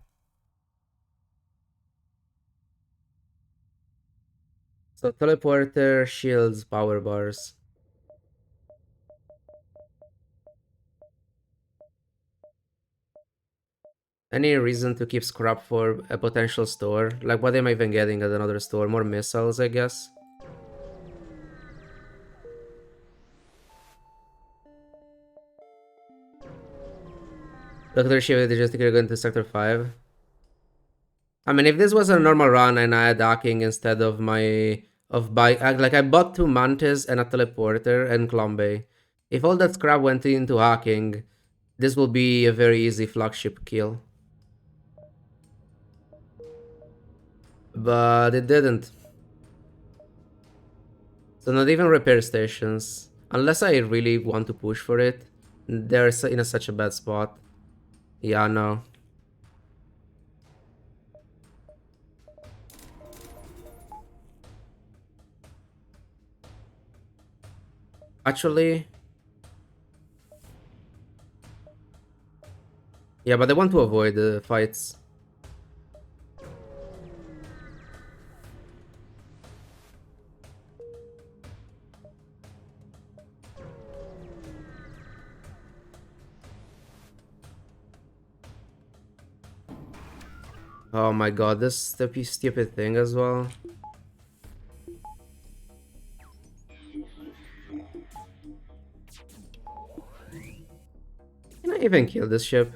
So teleporter, shields, power bars. Any reason to keep scrap for a potential store? Like, what am I even getting at another store? More missiles, I guess? Doctor Shiva, they just think you're going to Sector 5. I mean, if this was a normal run and I had hacking instead of my... like, I bought 2 Mantis and a teleporter and Clombe. If all that scrap went into hacking, this will be a very easy flagship kill. But it didn't. So not even repair stations. Unless I really want to push for it. They're in such a bad spot. Yeah, no. Actually... Yeah, but I want to avoid the fights. Oh my god, this stupid thing as well. Can I even kill this ship?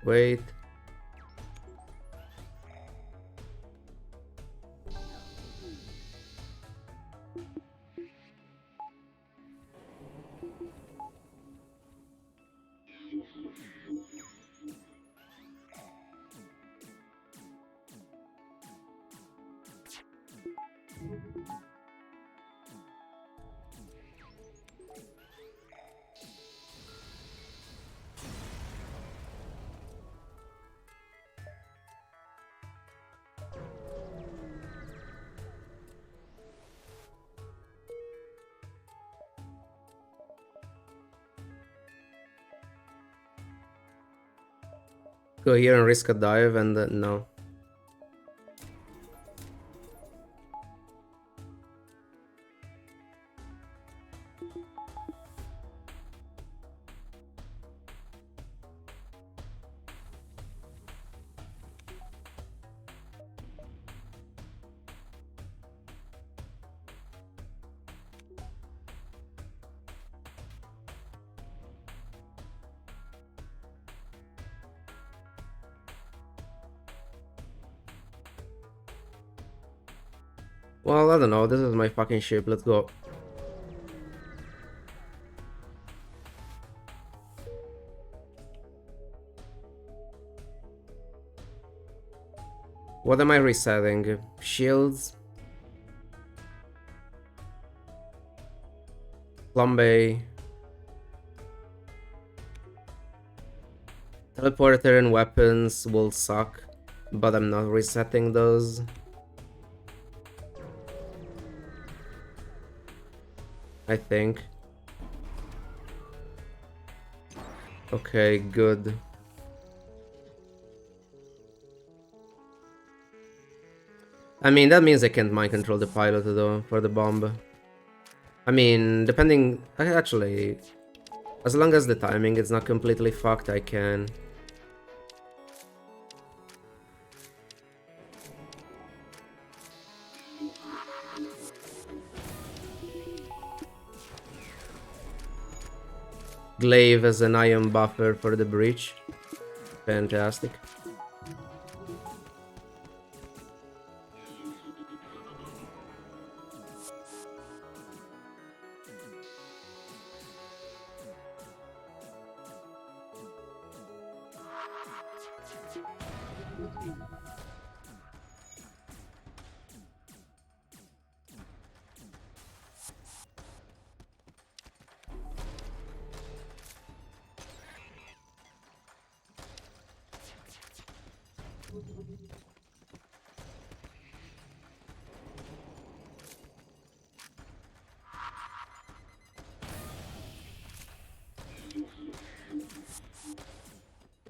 Wait. Go here and risk a dive and no. Well, I don't know. This is my fucking ship. Let's go. What am I resetting? Shields? Flambe? Teleporter and weapons will suck, but I'm not resetting those. I think. Okay, good. I mean, that means I can't mind control the pilot though, for the bomb. I mean, depending... Actually, as long as the timing is not completely fucked, I can. Glaive as an ion buffer for the breach. Fantastic.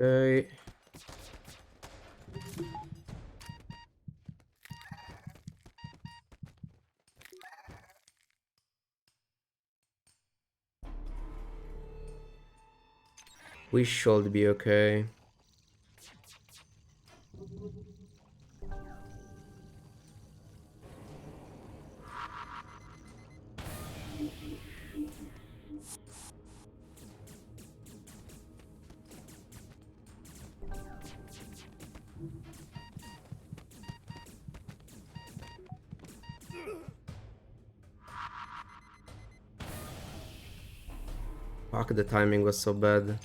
Okay. We should be okay. Fuck, the timing was so bad.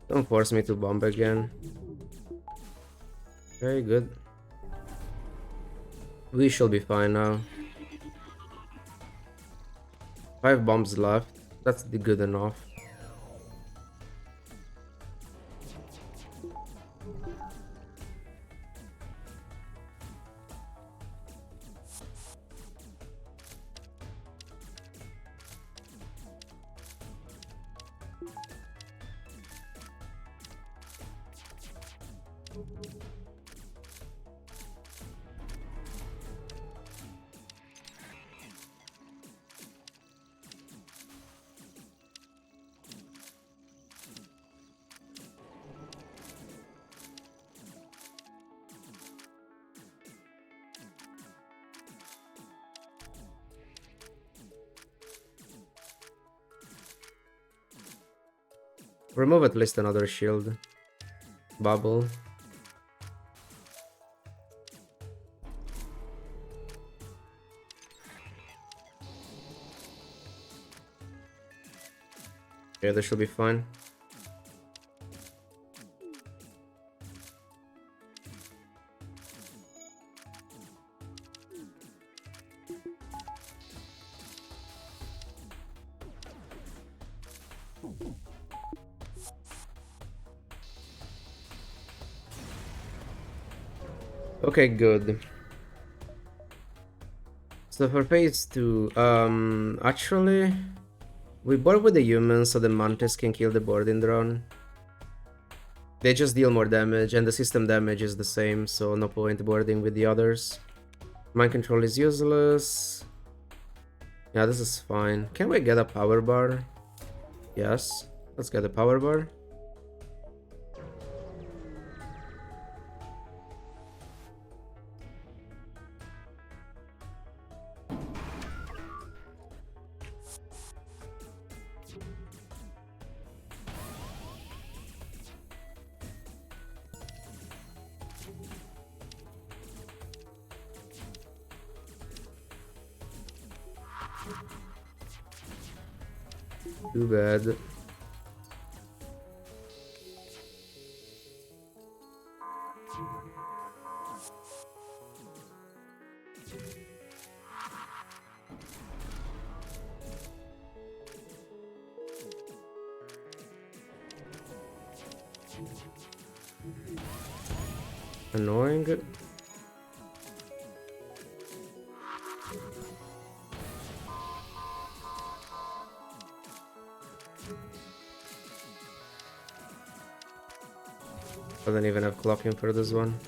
Don't force me to bomb again. Very good. We shall be fine now. 5 bombs left. That's good enough. Remove at least another shield. Bubble. Okay, this should be fine. Okay, good. So for phase 2, actually, We board with the humans so the Mantis can kill the boarding drone. They just deal more damage, and the system damage is the same, so no point boarding with the others. Mind control is useless. Yeah, this is fine. Can we get a power bar? Yes. Let's get a power bar. Too bad. Annoying. I don't even have clocking for this one.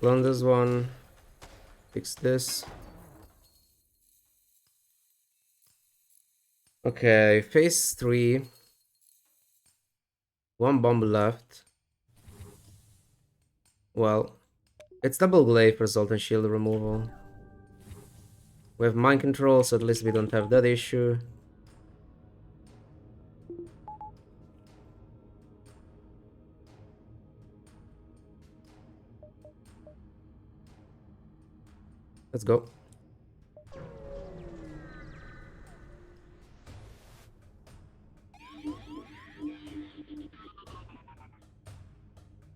Clone this one. Fix this. Okay, phase 3. One bomb left. Well, it's double glaive for Zoltan shield removal. We have mind control, so at least we don't have that issue. Let's go.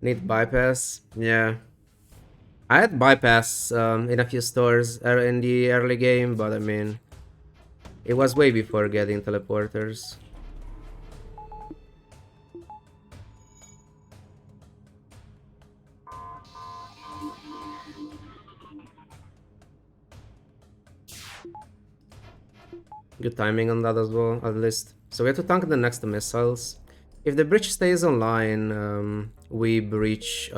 Need bypass? Yeah. I had bypass in a few stores in the early game, but I mean, it was way before getting teleporters. Good timing on that as well, at least. So we have to tank the next missiles. If the bridge stays online, we breach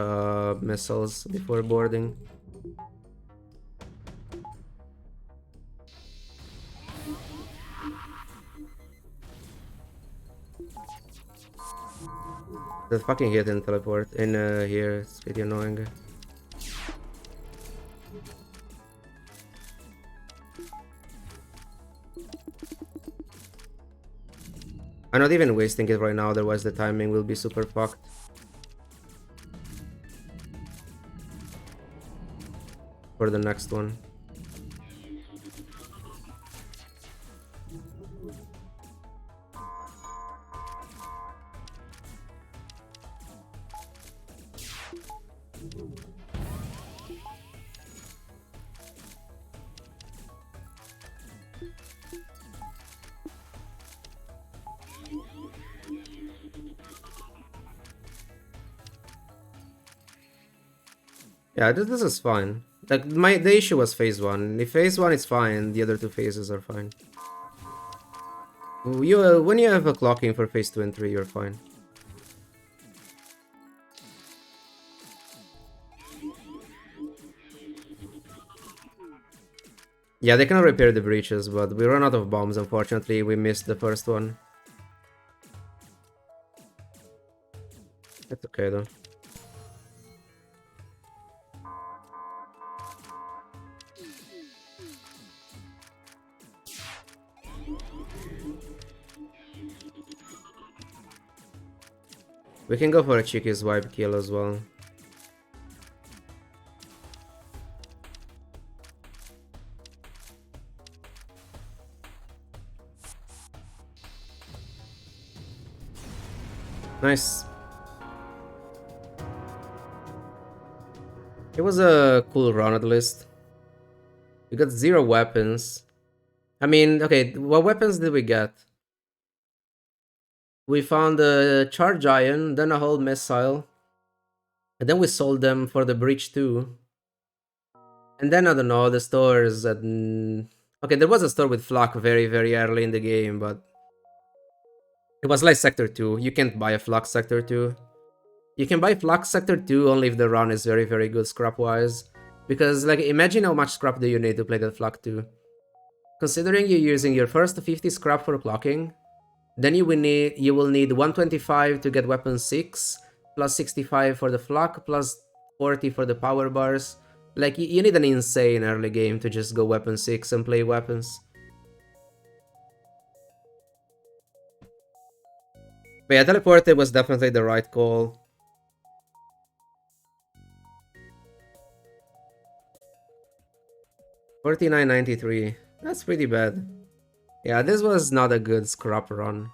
missiles before boarding. That fucking hidden teleport in here, it's pretty annoying. I'm not even wasting it right now, otherwise the timing will be super fucked. For the next one. Yeah, this is fine. Like the issue was phase 1. If phase 1 is fine, the other two phases are fine. When you have a clocking for phase 2 and 3, you're fine. Yeah, they cannot repair the breaches, but we run out of bombs, unfortunately. We missed the first one. It's okay though. We can go for a cheeky swipe kill as well. Nice. It was a cool run at least. We got 0 weapons. I mean, okay, what weapons did we get? We found a charge ion, then a whole missile. And then we sold them for the breach too. And then, I don't know, the stores... Okay, there was a store with flak very, very early in the game, but... It was like Sector 2. You can't buy a flak Sector 2. You can buy Flux Sector 2 only if the run is very, very good scrap-wise. Because, like, imagine how much scrap do you need to play that Flux 2. Considering you're using your first 50 scrap for clocking, then you will need 125 to get weapon 6, plus 65 for the Flux, plus 40 for the power bars. Like, you need an insane early game to just go weapon 6 and play weapons. But yeah, teleported was definitely the right call. $49.93. That's pretty bad. Yeah, this was not a good scrap run.